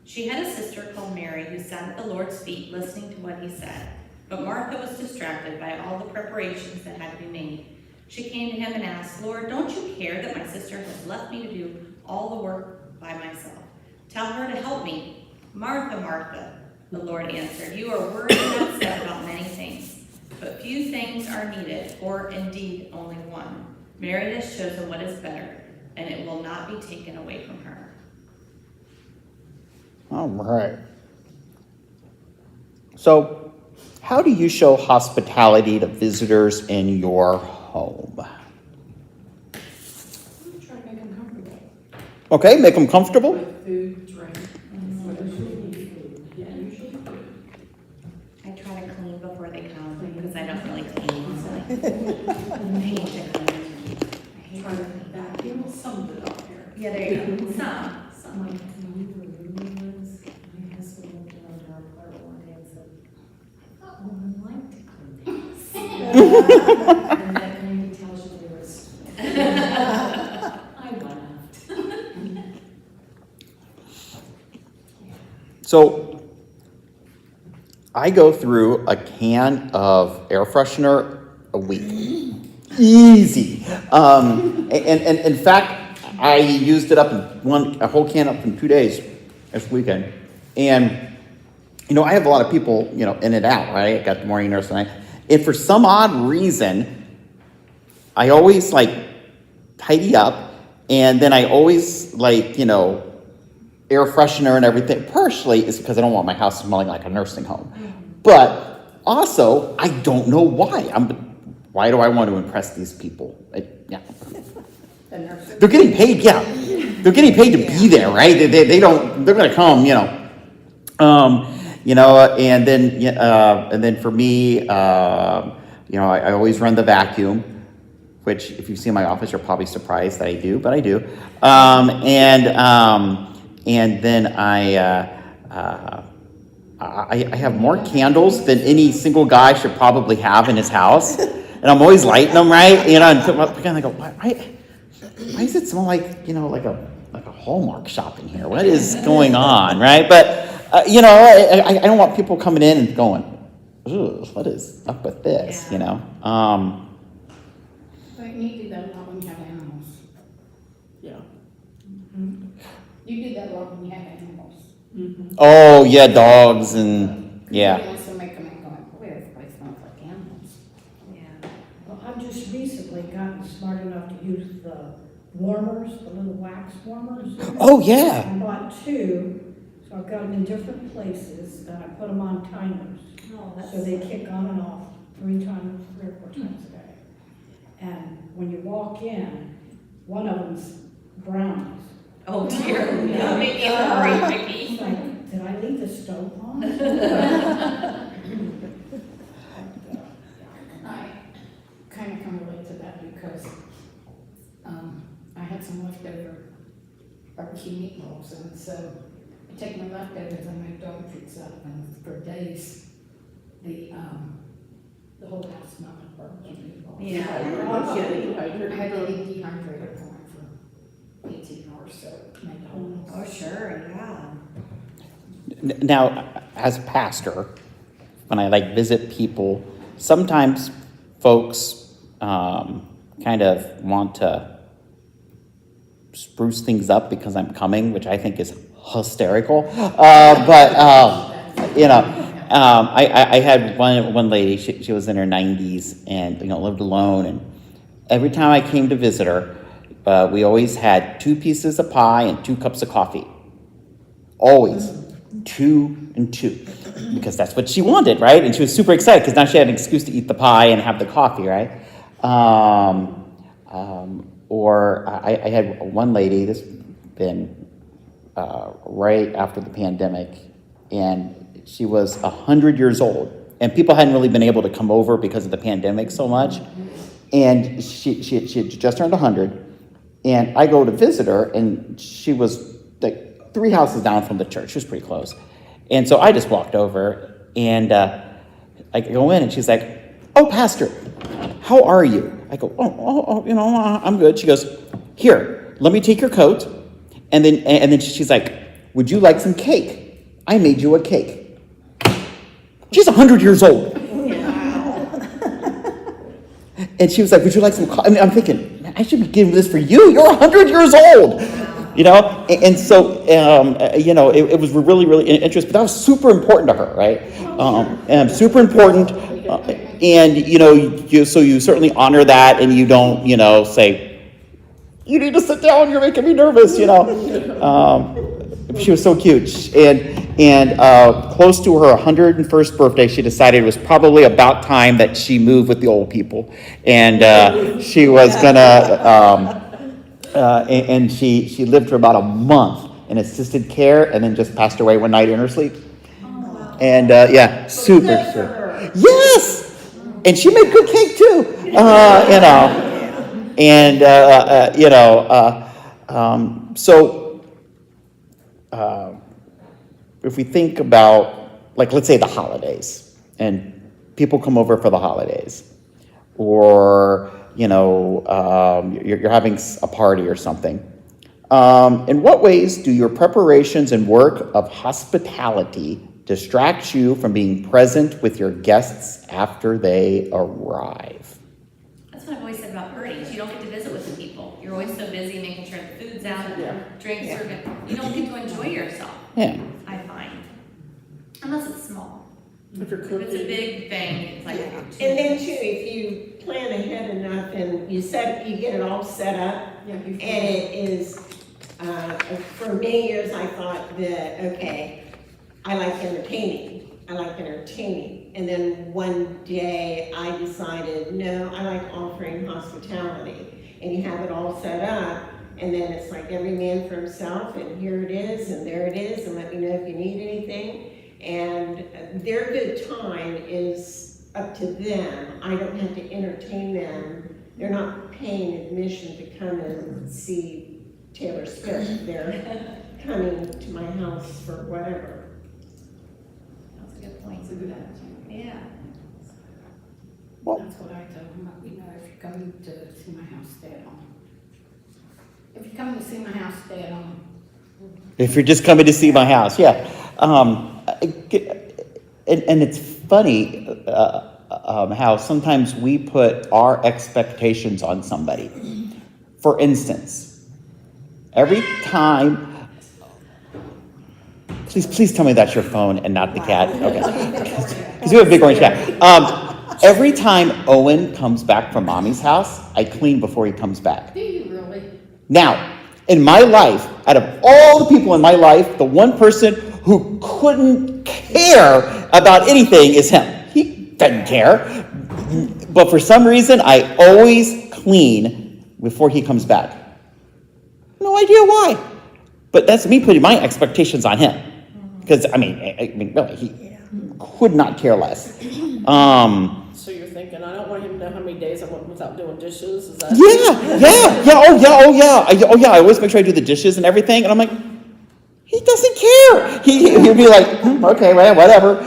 S3: She had a sister called Mary who sat at the Lord's feet listening to what he said. But Martha was distracted by all the preparations that had to be made. She came to him and asked, Lord, don't you care that my sister has left me to do all the work by myself? Tell her to help me. Martha, Martha, the Lord answered, you are worried and upset about many things, but few things are needed, or indeed only one. Mary has chosen what is better, and it will not be taken away from her.
S2: All right. So, how do you show hospitality to visitors in your home?
S11: Try to make them comfortable.
S2: Okay, make them comfortable.
S11: With food, drink, whatever you need. Yeah, usually food.
S3: I try to clean before they come because I don't really clean. So I hate to clean. I hate
S11: Try to
S3: to clean.
S11: vacuum some of it out here.
S3: Yeah, there you go.
S11: Some like, when we were roommates, my husband looked around our apartment one day and said, I thought women liked to clean things. And that kind of tells you there was. I laughed.
S2: So, I go through a can of air freshener a week. Easy. And in fact, I used it up in a whole can up in 2 days this weekend. And, I have a lot of people, in and out, right? I got the morning nurse tonight. And for some odd reason, I always tidy up, and then I always air freshener and everything. Partially is because I don't want my house smelling like a nursing home. But also, I don't know why. Why do I want to impress these people? They're getting paid, yeah. They're getting paid to be there, right? They don't. They're going to come, and then for me, I always run the vacuum, which if you see my office, you're probably surprised that I do, but I do. And then I have more candles than any single guy should probably have in his house, and I'm always lighting them, right? And put them up again. I go, why does it smell like like a Hallmark shop in here? What is going on, right? But I don't want people coming in and going, ugh, what is up with this,
S3: Yeah.
S2: you know?
S6: But you do that a lot when you have animals.
S4: Yeah.
S6: You do that a lot when you have animals.
S2: Oh, yeah, dogs and, yeah.
S6: You also make them go, boy, everybody smells like animals.
S3: Yeah.
S10: Well, I've just recently gotten smart enough to use the warmers, the little wax warmers.
S2: Oh, yeah.
S10: I bought two, so I've got them in different places, and I put them on timers.
S3: Oh, that's.
S10: So they kick on and off 3 or 4 times a day. And when you walk in, one of them's brownies.
S3: Oh dear, that made me worry,
S10: It's
S3: Vicky.
S10: like, did I leave the stove on?
S6: I kind of can relate to that because I had some leftover barbecue meatballs, and so I take my leftovers and my dog picks up, and for days, the whole house smelled like barbecue meatballs.
S3: Yeah.
S6: I had to leave dehydrated for him for 18 hours, so it made the whole
S3: Oh, sure, yeah.
S2: Now, as a pastor, when I like visit people, sometimes folks kind of want to spruce things up because I'm coming, which I think is hysterical. You know, I had one lady. She was in her 90s and lived alone. And every time I came to visit her, we always had 2 pieces of pie and 2 cups of coffee. Always 2 and 2, because that's what she wanted, right? And she was super excited because now she had an excuse to eat the pie and have the coffee, right? Or I had one lady, this been right after the pandemic, and she was 100 years old, and people hadn't really been able to come over because of the pandemic so much, and she had just turned 100, and I go to visit her, and she was like 3 houses down from the church. She was pretty close, and so I just walked over, and I go in, and she's like, "Oh, Pastor, how are you?" I go, oh, I'm good. She goes, "Here, let me take your coat." And then she's like, "Would you like some cake? I made you a cake." She's 100 years old. And she was like, "Would you like some coffee?" I mean, I'm thinking, man, I should be giving this for you. You're 100 years old. And so, it was really, really interesting. But that was super important to her, right? And super important. And you certainly honor that, and you don't, say, "You need to sit down. You're making me nervous." She was so cute, and close to her 101st birthday, she decided it was probably about time that she moved with the old people, and she was gonna. And she lived for about a month in assisted care, and then just passed away one night in her sleep. And super. Yes. And she made good cake too, So if we think about, like, let's say the holidays, and people come over for the holidays, or you're having a party or something. In what ways do your preparations and work of hospitality distract you from being present with your guests after they arrive?
S3: That's what I've always said about parties. You don't get to visit with the people. You're always so busy making sure the food's out, drinks are good. You don't get to enjoy yourself.
S2: Yeah.
S3: I find. Unless it's small.
S4: If you're
S3: If
S4: cooking.
S3: it's a big thing, it's like.
S9: And then too, if you plan ahead enough and you get it all set up, and it is, for many years I thought that, okay, I like entertaining. And then one day I decided, no, I like offering hospitality. And you have it all set up, and then it's like every man for himself, and here it is, and there it is, and let me know if you need anything. And their good time is up to them. I don't have to entertain them. They're not paying admission to come and see Taylor Swift. They're coming to my house for whatever.
S3: That's a good point.
S6: It's a good attitude.
S3: Yeah.
S6: That's what I tell them. If you're coming to see my house, stay at home. If you're coming to see my house, stay at home.
S2: If you're just coming to see my house, yeah. and it's funny how sometimes we put our expectations on somebody. For instance, every time, please tell me that's your phone and not the cat. Okay, because we have a big orange cat. Every time Owen comes back from mommy's house, I clean before he comes back.
S6: Do you really?
S2: Now, in my life, out of all the people in my life, the one person who couldn't care about anything is him. He doesn't care. But for some reason, I always clean before he comes back. No idea why. But that's me putting my expectations on him. Because, I mean, really, he could not care less.
S4: So you're thinking, I don't want him to know how many days I went without doing dishes? Is that?
S2: Oh yeah, I always make sure I do the dishes and everything, and I'm like, he doesn't care. He'll be like, okay, well, whatever,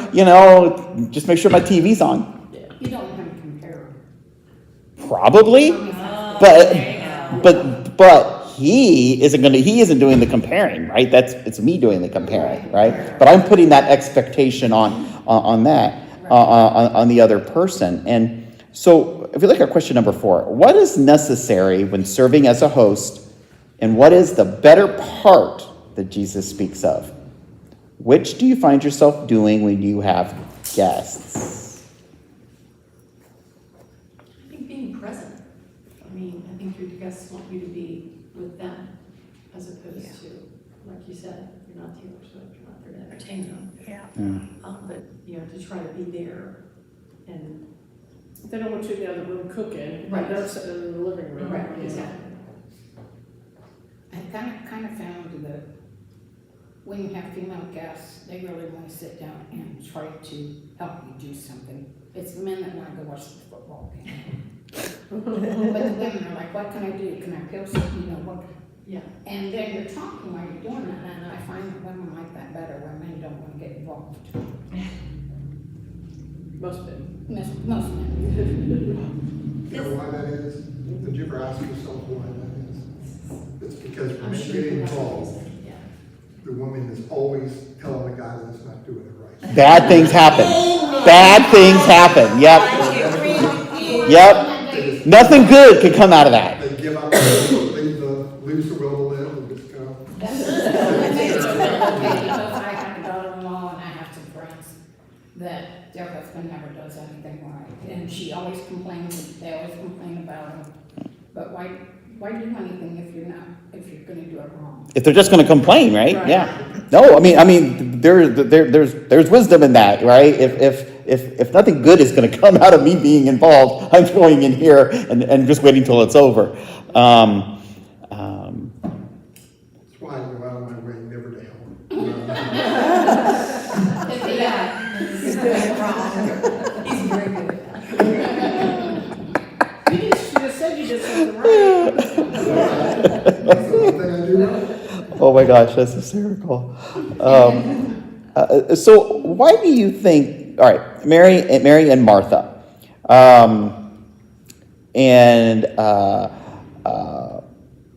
S2: just make sure my TV's on.
S6: You don't have to compare.
S2: Probably, but he isn't doing the comparing, right? It's me doing the comparing, right? But I'm putting that expectation on that. On the other person. And so if you look at question number 4, what is necessary when serving as a host, and what is the better part that Jesus speaks of? Which do you find yourself doing when you have guests?
S11: I think being present. I mean, I think your guests want you to be with them as opposed to, like you said, you're not Taylor Swift, you're not there to entertain them. But to try to be there and.
S4: They don't want you in the other room cooking.
S11: Right.
S4: They're sitting in the living room.
S11: Right, exactly.
S6: I've kind of found that when you have female guests, they really want to sit down and try to help you do something. It's the men that want to go watch the football game. But the women are like, what can I do? Can I peel something? What?
S11: Yeah.
S6: And then you're talking while you're doing that, and I find that women like that better, where men don't want to get involved.
S4: Most men.
S6: Most men.
S5: You know why that is? Did you ever ask yourself why that is? It's because when
S11: I'm
S5: they
S11: sure
S5: get
S11: you have
S5: involved,
S11: reason, yeah.
S5: the woman is always telling the guy that's not doing it right.
S2: Bad things happen. Bad things happen. Yep. Nothing good can come out of that.
S5: They give up, lose the will to live, and just go.
S6: Because I have a daughter-in-law and I have some friends that their husband never does anything right. And she always complains, they always complain about him. But why do anything if you're gonna do it wrong?
S2: If they're just going to complain, right? Yeah. No, I mean, there's wisdom in that, right? If nothing good is going to come out of me being involved, I'm going in here and just waiting till it's over.
S5: That's why I go out of my way never to help.
S11: He's very good at that.
S4: You just said you did something right.
S5: That's the one thing I do right.
S2: Oh my gosh, that's hysterical. So why do you think, all right, Mary and Martha,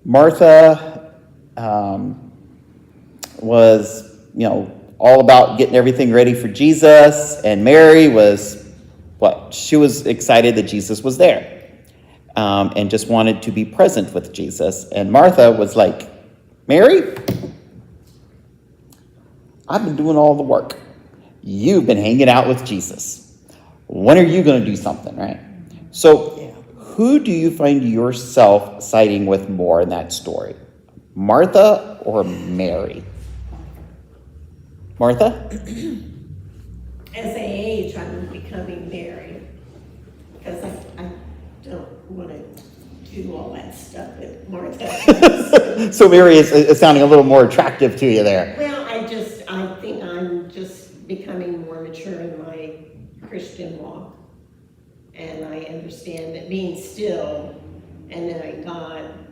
S2: Martha was, all about getting everything ready for Jesus, and Mary was, she was excited that Jesus was there, and just wanted to be present with Jesus. And Martha was like, Mary, I've been doing all the work. You've been hanging out with Jesus. When are you going to do something, right? So who do you find yourself siding with more in that story? Martha or Mary? Martha?
S9: As I age, I'm becoming married, because I don't want to do all that stuff that Martha does.
S2: So Mary is sounding a little more attractive to you there.
S9: Well, I think I'm just becoming more mature in my Christian walk. And I understand that being still and knowing God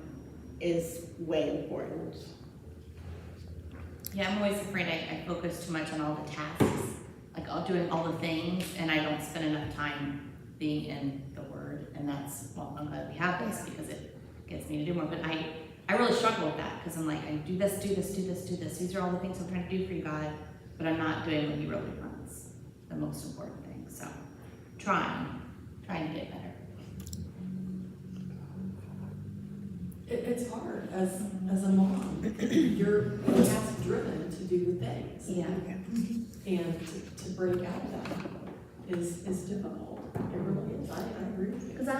S9: is way important.
S3: Yeah, I'm always afraid I focus too much on all the tasks, like doing all the things, and I don't spend enough time being in the Word. And I'm glad we have this because it gets me to do more. But I really struggle with that because I'm like, I do this. These are all the things I'm trying to do for you, God, but I'm not doing what He really wants. the most important thing, so trying to get better.
S11: It's hard as a mom. You're task driven to do the things.
S3: Yeah.
S11: And to break out of that is difficult. It really is. I agree with you.
S3: Because I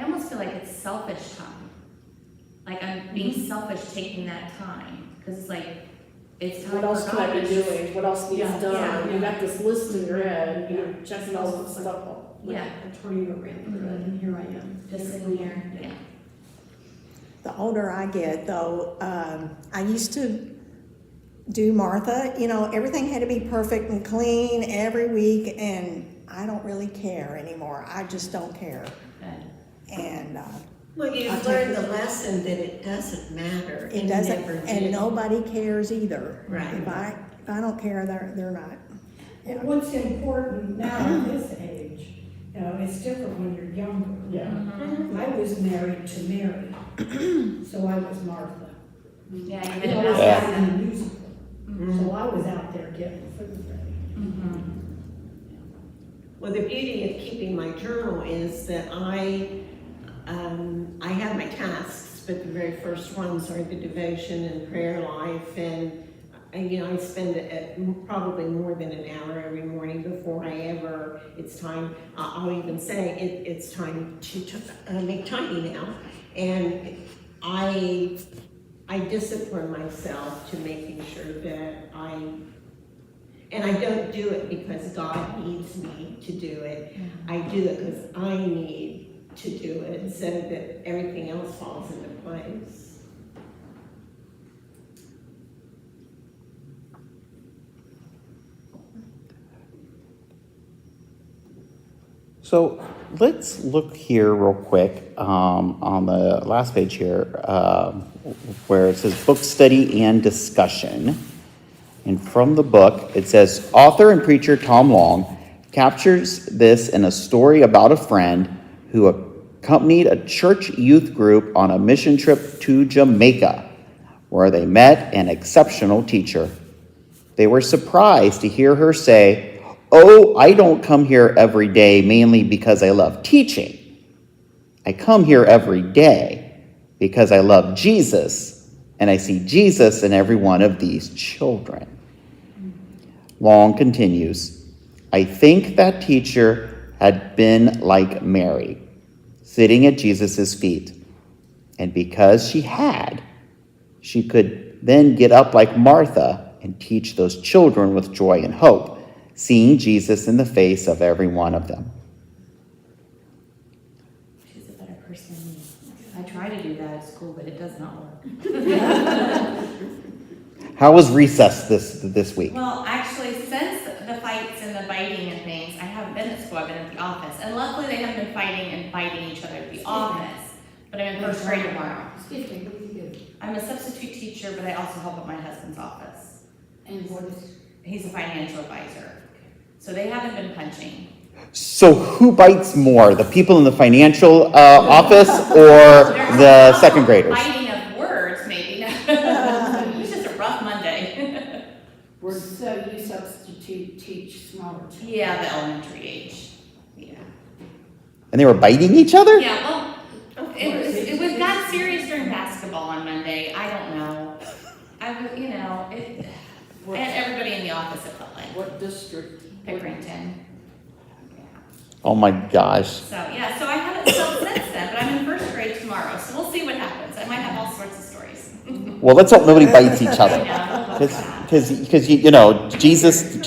S3: almost feel like it's selfish time. Like I'm being selfish taking that time, because it's like, it's time
S4: What else
S3: for
S4: can I
S3: God
S4: be
S3: to
S4: doing? What else needs
S11: Yeah,
S4: done?
S3: yeah.
S4: You got this list in your head,
S11: Yeah.
S4: you're checking all this stuff off.
S11: Like
S3: Yeah.
S11: a tornado ran through it, and here I am.
S3: just sitting here, yeah.
S1: The older I get, though, I used to do Martha, everything had to be perfect and clean every week, and I don't really care anymore. I just don't care.
S3: Good.
S1: And
S9: Well, you've learned the lesson that it doesn't matter.
S1: it doesn't,
S9: never
S1: and
S9: did.
S1: nobody cares either.
S9: Right.
S1: If I don't care, they're not.
S10: And what's important now at this age, it's different when you're younger.
S4: Yeah.
S10: I was married to Mary, so I was Martha.
S3: Yeah, you've
S10: I
S3: been
S10: was
S3: about
S10: out
S3: that.
S10: in the musical, so I was out there getting food ready.
S9: Well, the beauty of keeping my journal is that I have my tasks, but the very first ones are the devotion and prayer life, and I spend probably more than an hour every morning before it's time. I'll even say it's time to make tidy now, and I discipline myself to making sure that and I don't do it because God needs me to do it. I do it because I need to do it so that everything else falls into place.
S2: So let's look here real quick on the last page here where it says book study and discussion. And from the book, it says, author and preacher Tom Long captures this in a story about a friend who accompanied a church youth group on a mission trip to Jamaica, where they met an exceptional teacher. They were surprised to hear her say, "Oh, I don't come here every day mainly because I love teaching. I come here every day because I love Jesus, and I see Jesus in every one of these children." Long continues, "I think that teacher had been like Mary, sitting at Jesus' feet. And because she had, she could then get up like Martha and teach those children with joy and hope, seeing Jesus in the face of every one of them."
S3: She's a better person than me. I try to do that at school, but it does not work.
S2: How was recess this week?
S3: Well, actually, since the fights and the biting and things, I haven't been at school, I've been at the office. And luckily, they haven't been fighting and biting each other at the office. But I'm in first grade tomorrow.
S6: Excuse me, what do you do?
S3: I'm a substitute teacher, but I also help at my husband's office.
S6: And what is,
S3: He's a financial advisor. So they haven't been punching.
S2: So who bites more, the people in the financial office or the second graders?
S3: Biting of words, maybe. It was just a rough Monday.
S6: so you substitute teach smaller children?
S3: Yeah, the elementary age. Yeah.
S2: And they were biting each other?
S3: Yeah, well, it was got serious during basketball on Monday. I don't know. And everybody in the office it felt like.
S4: What district?
S3: Pickerington. Yeah.
S2: Oh my gosh.
S3: So I haven't slept since then, but I'm in first grade tomorrow, so we'll see what happens. I might have all sorts of stories.
S2: Well, let's hope nobody bites each other.
S3: Yeah.
S2: Because Jesus,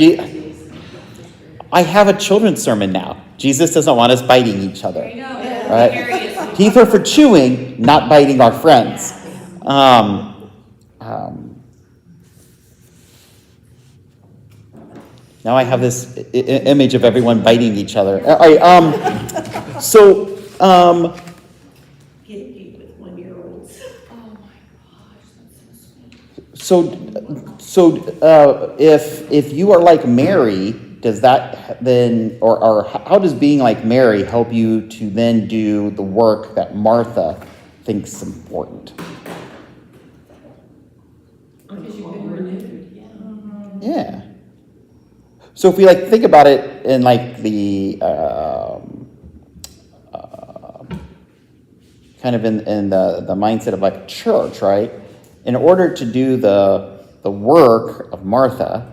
S2: I have a children's sermon now. Jesus doesn't want us biting each other.
S3: There you go.
S2: Right?
S3: Very useful.
S2: Teeth are for chewing, not biting our friends. Now I have this image of everyone biting each other. All right,
S9: Get you with 1-year-olds.
S3: Oh my gosh, that's so sweet.
S2: if you are like Mary, does that then, or how does being like Mary help you to then do the work that Martha thinks important?
S11: Because you've been renewed, yeah.
S2: Yeah. So if we like think about it in like the kind of in the mindset of like church, right? In order to do the work of Martha,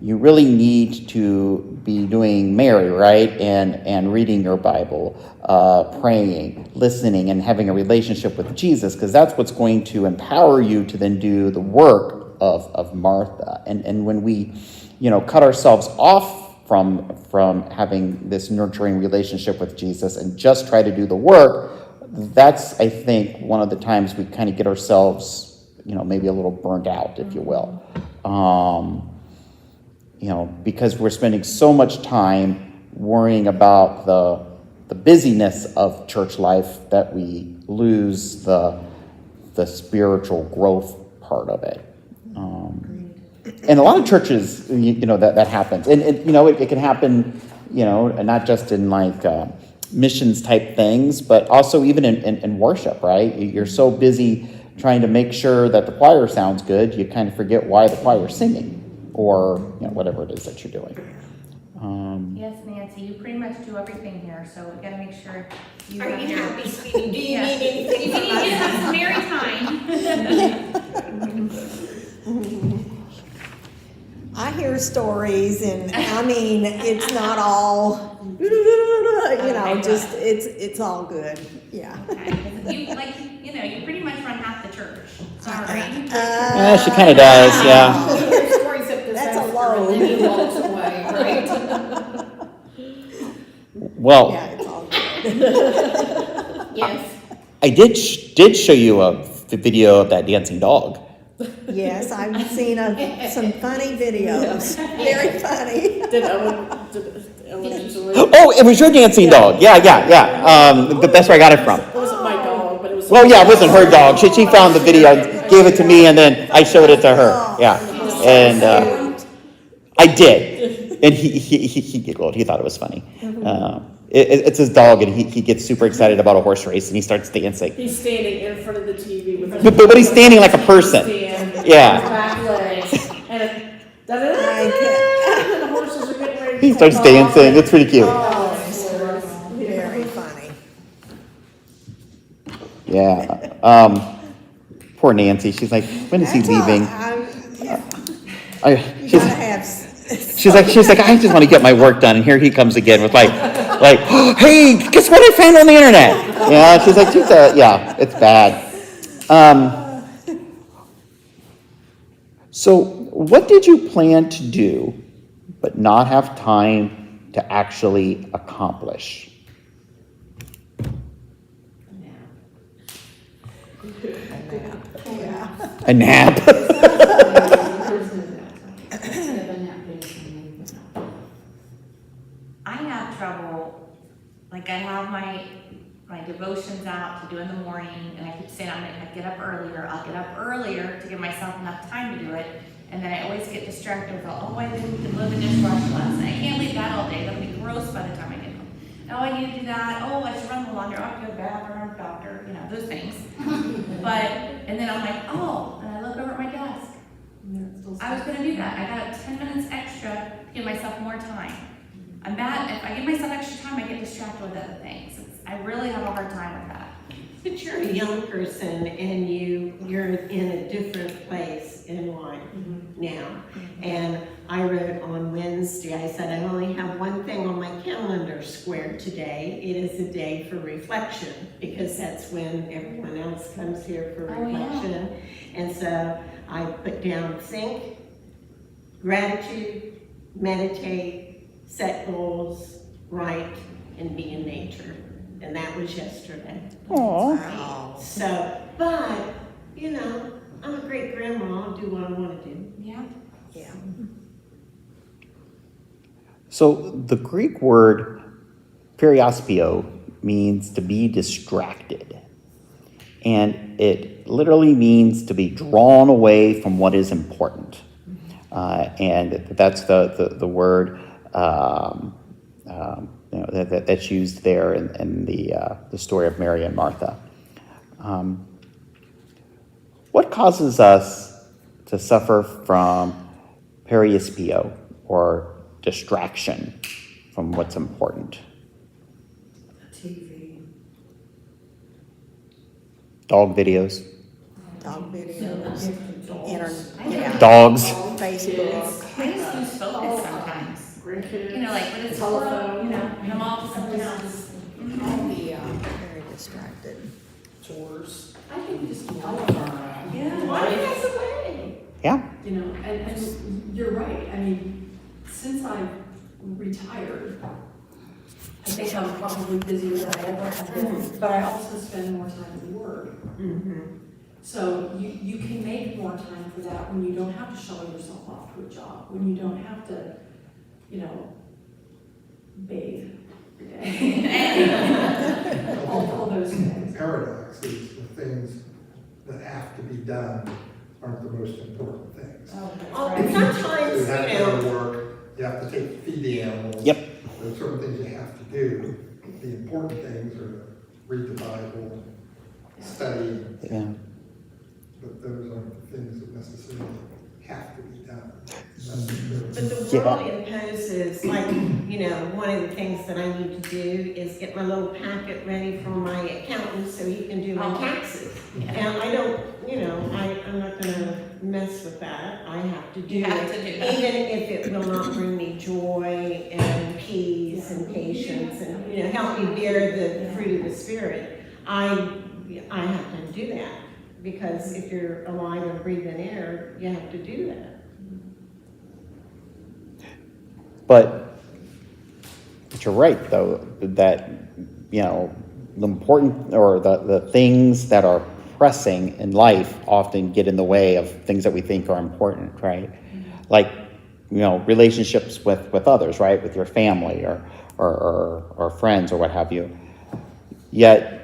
S2: you really need to be doing Mary, right? And reading your Bible, praying, listening, and having a relationship with Jesus, because that's what's going to empower you to then do the work of Martha. And when we, cut ourselves off from having this nurturing relationship with Jesus and just try to do the work, that's, I think, one of the times we kind of get ourselves, maybe a little burnt out, if you will. Because we're spending so much time worrying about the busyness of church life that we lose the spiritual growth part of it. And a lot of churches, that happens. And it can happen, not just in like missions type things, but also even in worship, right? You're so busy trying to make sure that the choir sounds good, you kind of forget why the choir's singing, or whatever it is that you're doing.
S3: Yes, Nancy, you pretty much do everything here, so we gotta make sure you
S9: Are
S3: have
S9: you
S3: your-
S9: happy, sweetie? Do you
S3: Yes.
S9: need anything
S3: You
S9: from
S3: need to
S9: us?
S3: have some Mary time.
S1: I hear stories, and I mean, it's not all, just, it's all good, yeah.
S3: Okay, you pretty much run half the church, sorry.
S2: She kind of does, yeah.
S6: He hears stories of
S1: That's a
S6: disaster
S1: load.
S6: and then he walks away, right?
S2: Well,
S1: Yeah, it's all good.
S6: Yes.
S2: I did show you a video of that dancing dog.
S1: Yes, I've seen some funny videos, very funny.
S4: Did Owen enjoy?
S2: Oh, it was your dancing dog. Yeah. That's where I got it from.
S4: It wasn't my dog, but it was.
S2: Well, yeah, it wasn't her dog. She found the video, gave it to me, and then I showed it to her. Yeah, and I did, and he giggled. He thought it was funny. It's his dog, and he gets super excited about a horse race, and he starts dancing.
S4: He's standing in front of the TV with his.
S2: But he's standing like a person. Yeah.
S4: Back legs and the horses are getting ready.
S2: He starts dancing. It's pretty cute.
S1: Very funny.
S2: Yeah. Poor Nancy. She's like, when is he leaving?
S1: You gotta have,
S2: She's like, I just want to get my work done, and here he comes again with like, hey, guess what I found on the internet? Yeah, she's like, yeah, it's bad. So, what did you plan to do, but not have time to actually accomplish? A nap.
S3: I have trouble, like I have my devotions out to do in the morning, and I keep saying I'll get up earlier to give myself enough time to do it, and then I always get distracted with, I didn't load the dishwasher last night, I can't leave that all day, that'll be gross by the time I get home. Oh, I need to do that, I should run the laundry, I'll go to the bathroom, doctor, those things. And then I'm like, and I look over at my desk. I was gonna do that, I got 10 minutes extra to give myself more time. I'm bad, if I give myself extra time, I get distracted with other things. I really have a hard time with that.
S9: But you're a young person and you're in a different place in life now. And I wrote on Wednesday, I said, I only have one thing on my calendar squared today. It is a day for reflection, because that's when everyone else comes here for reflection. And so I put down think, gratitude, meditate, set goals, write, and be in nature. And that was yesterday.
S2: Aww.
S9: So, but, I'm a great grandma, I'll do what I want to do.
S3: Yeah.
S2: So the Greek word periospio means to be distracted. And it literally means to be drawn away from what is important. And that's the word that's used there in the story of Mary and Martha. What causes us to suffer from periospio, or distraction from what's important?
S11: TV.
S2: Dog videos,
S1: Dog videos,
S11: Dogs.
S1: yeah,
S2: dogs.
S1: Facebook.
S3: I just lose focus sometimes. You know, like, when it's
S4: Telephone.
S3: you know, and I'm all to something else.
S6: All the,
S1: Very distracted.
S4: Chores.
S11: I think just telephone.
S3: Yeah.
S9: Why pass away?
S2: Yeah.
S11: You know, and you're right, I mean, since I've retired, I think I'm probably busier than I ever have been, but I also spend more time at work. So you can make more time for that when you don't have to shuttle yourself off to a job, when you don't have to, you know, bathe every day. All those
S5: The
S11: things.
S5: paradox is the things that have to be done aren't the most important things.
S11: Oh, that's
S9: Well,
S11: right.
S9: and sometimes,
S5: You have to
S9: you
S5: go
S9: know,
S5: to work, you have to feed the animals.
S2: Yep.
S5: There's certain things you have to do. The important things are to read the Bible, study,
S2: Yeah.
S5: but those aren't the things that necessarily have to be done. That's the-
S9: but the world imposes, like, you know, one of the things that I need to do is get my little packet ready for my accountant so he can do my taxes. And I don't, you know, I'm not gonna mess with that. I have to do
S3: You have
S9: it,
S3: to do that.
S9: even if it will not bring me joy and peace and patience and, you know, help me bear the fruit of the Spirit. I have to do that, because if you're alive and breathing air, you have to do that.
S2: But you're right, though, that, you know, the important, or the things that are pressing in life often get in the way of things that we think are important, right? Like, you know, relationships with others, right? With your family or friends or what have you. Yet,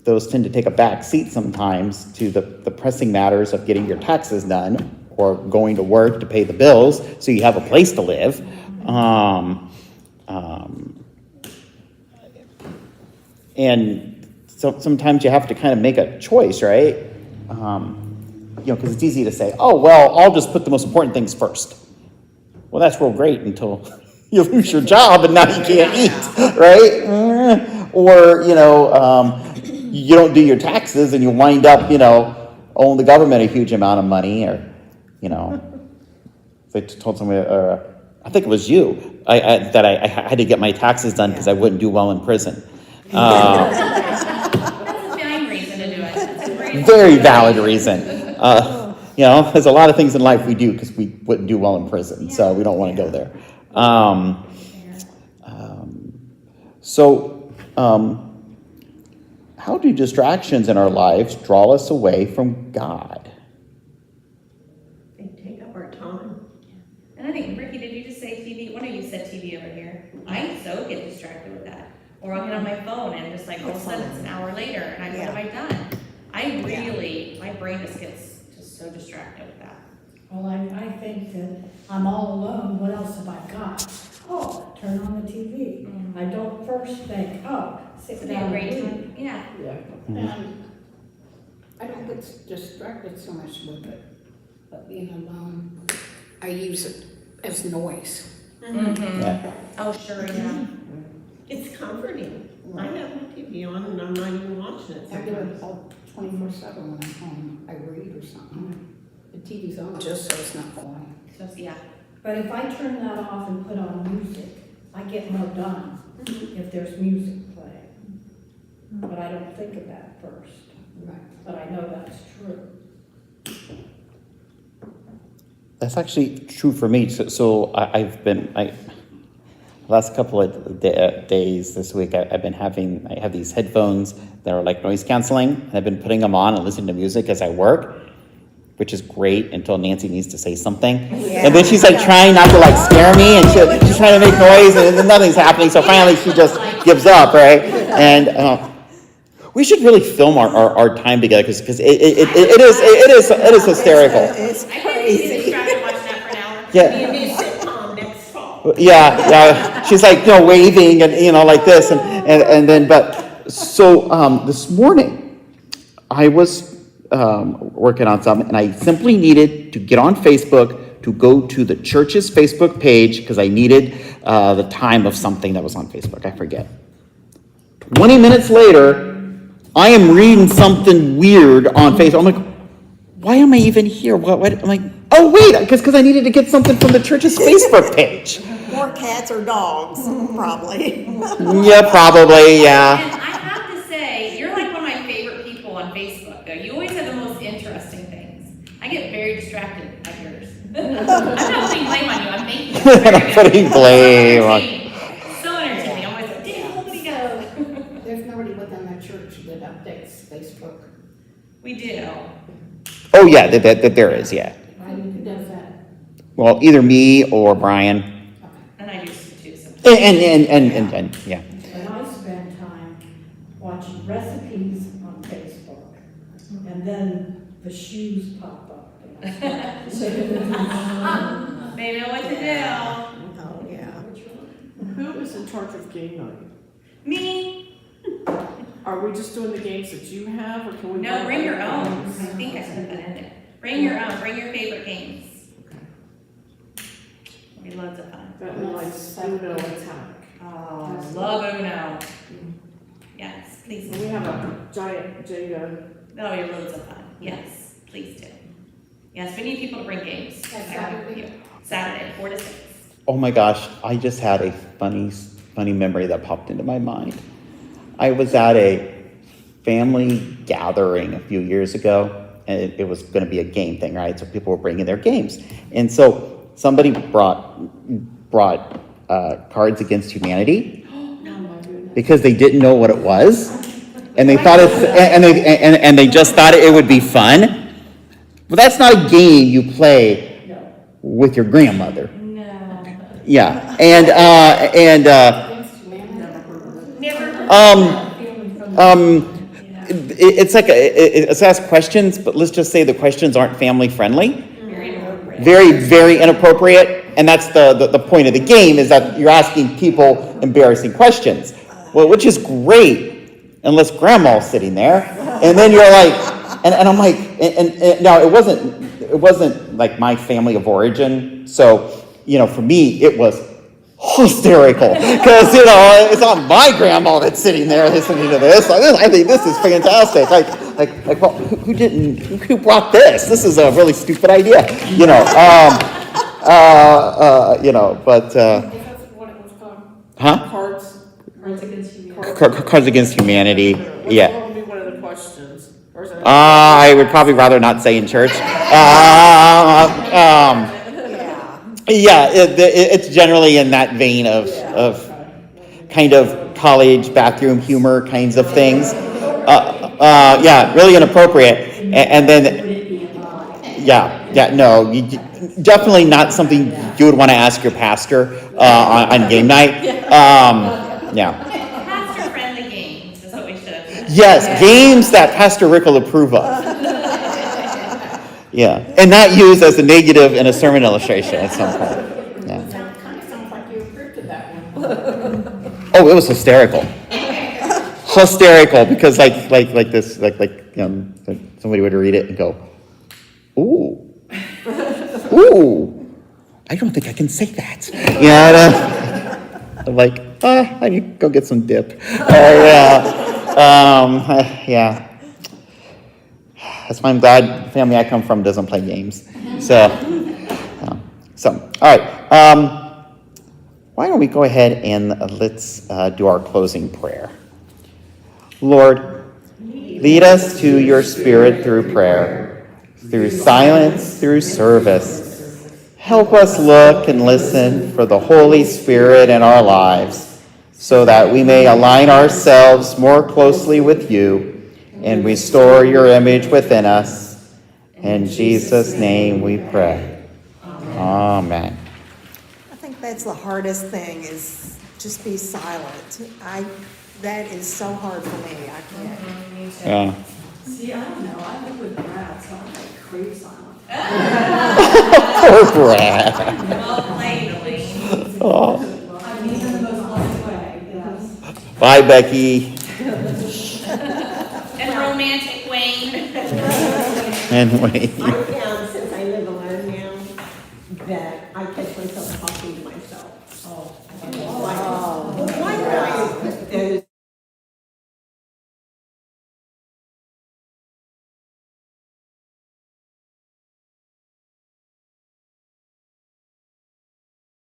S2: those tend to take a back seat sometimes to the pressing matters of getting your taxes done or going to work to pay the bills so you have a place to live. And so sometimes you have to kind of make a choice, right? You know, because it's easy to say, oh, well, I'll just put the most important things first. Well, that's real great until you lose your job and now you can't eat, right? Or, you know, you don't do your taxes and you wind up, you know, owing the government a huge amount of money, or, you know, they told somebody, I think it was you, that I had to get my taxes done because I wouldn't do well in prison.
S3: That's a fine reason to do it. That's a great.
S2: Very valid reason. You know, there's a lot of things in life we do because we wouldn't do well in prison, so we don't want to go there. How do distractions in our lives draw us away from God?
S9: They take up our time.
S3: And I think, Ricky, did you just say TV? One of you said TV over here. I so get distracted with that. Or I'll get on my phone and just like all of a sudden it's an hour later and I go, what have I done? I really, my brain just gets just so distracted with that.
S10: Well, I think that I'm all alone, what else have I got? Oh, turn on the TV. I don't first think, oh, sit
S3: It'd be a
S10: down
S3: great
S10: and read.
S3: time. Yeah.
S6: and I don't get distracted so much with it, but being alone, I use it as noise.
S2: Yeah.
S3: Oh, sure, yeah.
S9: It's comforting. I have my TV on and I'm not even watching it
S6: I do
S9: sometimes.
S6: it all 24/7 when I'm home. I read or something. The TV's on just so it's not going.
S3: Just, yeah.
S10: But if I turn that off and put on music, I get more done if there's music playing. But I don't think of that first,
S6: Right.
S10: but I know that's true.
S2: That's actually true for me. So I've been, last couple of days this week, I have these headphones that are like noise canceling, and I've been putting them on and listening to music as I work, which is great until Nancy needs to say something. And then she's like trying not to like scare me, and she's trying to make noise, and then nothing's happening. So finally she just gives up, right? And we should really film our time together because it is hysterical.
S1: It's
S3: I can get
S1: crazy.
S3: distracted watching that for an hour.
S2: Yeah.
S9: Be a new sitcom next fall.
S2: Yeah. She's like, you know, waving and, you know, like this. And then, but, so, this morning, I was, working on something, and I simply needed to get on Facebook, to go to the church's Facebook page because I needed the time of something that was on Facebook. I forget. 20 minutes later, I am reading something weird on Facebook. I'm like, why am I even here? What? I'm like, oh wait, because I needed to get something from the church's Facebook page.
S1: More cats or dogs, probably.
S2: Yeah, probably, yeah.
S3: And I have to say, you're like one of my favorite people on Facebook, though. You always have the most interesting things. I get very distracted by yours. I'm not putting blame on you, I'm thanking you.
S2: I'm putting blame on.
S3: So entertaining. I'm always like, damn, what do we go?
S6: There's nobody within the church that updates Facebook.
S3: We do.
S2: Oh yeah, that there is, yeah.
S6: Who does that?
S2: Well, either me or Brian.
S3: And I used to too sometimes.
S2: And yeah.
S10: And I spend time watching recipes on Facebook, and then the shoes pop up. And
S3: They know what to do.
S1: Oh, yeah.
S4: Who is in charge of game night?
S3: Me?
S4: Are we just doing the games that you have, or can we?
S3: No, bring your own. I think I said that in there. Bring your own. Bring your favorite games. It'll be loads of fun.
S4: That one likes Uno attack.
S3: Oh, love Uno. Yes, please.
S4: And we have a giant Jenga.
S3: That'll be loads of fun. Yes, please do. Yes, we need people to bring games.
S6: That's
S3: I agree with you. Saturday, 4 to 6.
S2: Oh my gosh, I just had a funny memory that popped into my mind. I was at a family gathering a few years ago, and it was going to be a game thing, right? So people were bringing their games, and so somebody brought Cards Against Humanity because they didn't know what it was, and they thought and they just thought it would be fun. But that's not a game you play with your grandmother.
S3: No.
S2: Yeah, it's like it's asked questions, but let's just say the questions aren't family friendly. Very inappropriate, and that's the point of the game, is that you're asking people embarrassing questions. Well, which is great, unless grandma's sitting there, and then you're like, and I'm like, and now it wasn't like my family of origin, so for me it was hysterical because it's not my grandma that's sitting there listening to this. I think this is fantastic. Like, well, who brought this? This is a really stupid idea, But
S4: What it was called?
S2: huh?
S11: Cards Against Humanity.
S2: Cards Against Humanity. Yeah.
S4: What would be one of the questions? Or is it-
S2: I would probably rather not say in church. Yeah, it's generally in that vein of kind of college bathroom humor kinds of things. Yeah, really inappropriate. And then, no, definitely not something you would want to ask your pastor on game night. Yeah.
S3: Pastor-friendly games is what we should have said.
S2: Yes, games that Pastor Rick will approve of. Yeah, and not used as a negative in a sermon illustration at some point. Yeah.
S6: Kind of sounds like you approved of that one.
S2: Oh, it was hysterical. Hysterical, because like this, somebody would read it and go, ooh, I don't think I can say that. Yeah, I'm like, I need to go get some dip. Yeah. That's why I'm glad the family I come from doesn't play games. So, all right. Why don't we go ahead and let's do our closing prayer. Lord, lead us to your Spirit through prayer, through silence, through service. Help us look and listen for the Holy Spirit in our lives, so that we may align ourselves more closely with you and restore your image within us. In Jesus' name we pray. Amen.
S1: I think that's the hardest thing, is just be silent. That is so hard for me. I can't.
S2: Yeah.
S11: See, I don't know, I live with Brad, so I'm like crave silence.
S2: Poor Brad.
S3: Well played, Elaine.
S2: Oh.
S11: I mean, in the most loving way, yes.
S2: Bye, Becky.
S3: And romantic Wayne.
S2: And wait.
S9: I found, since I live alone now,
S11: Oh, I
S9: It's
S11: thought
S9: like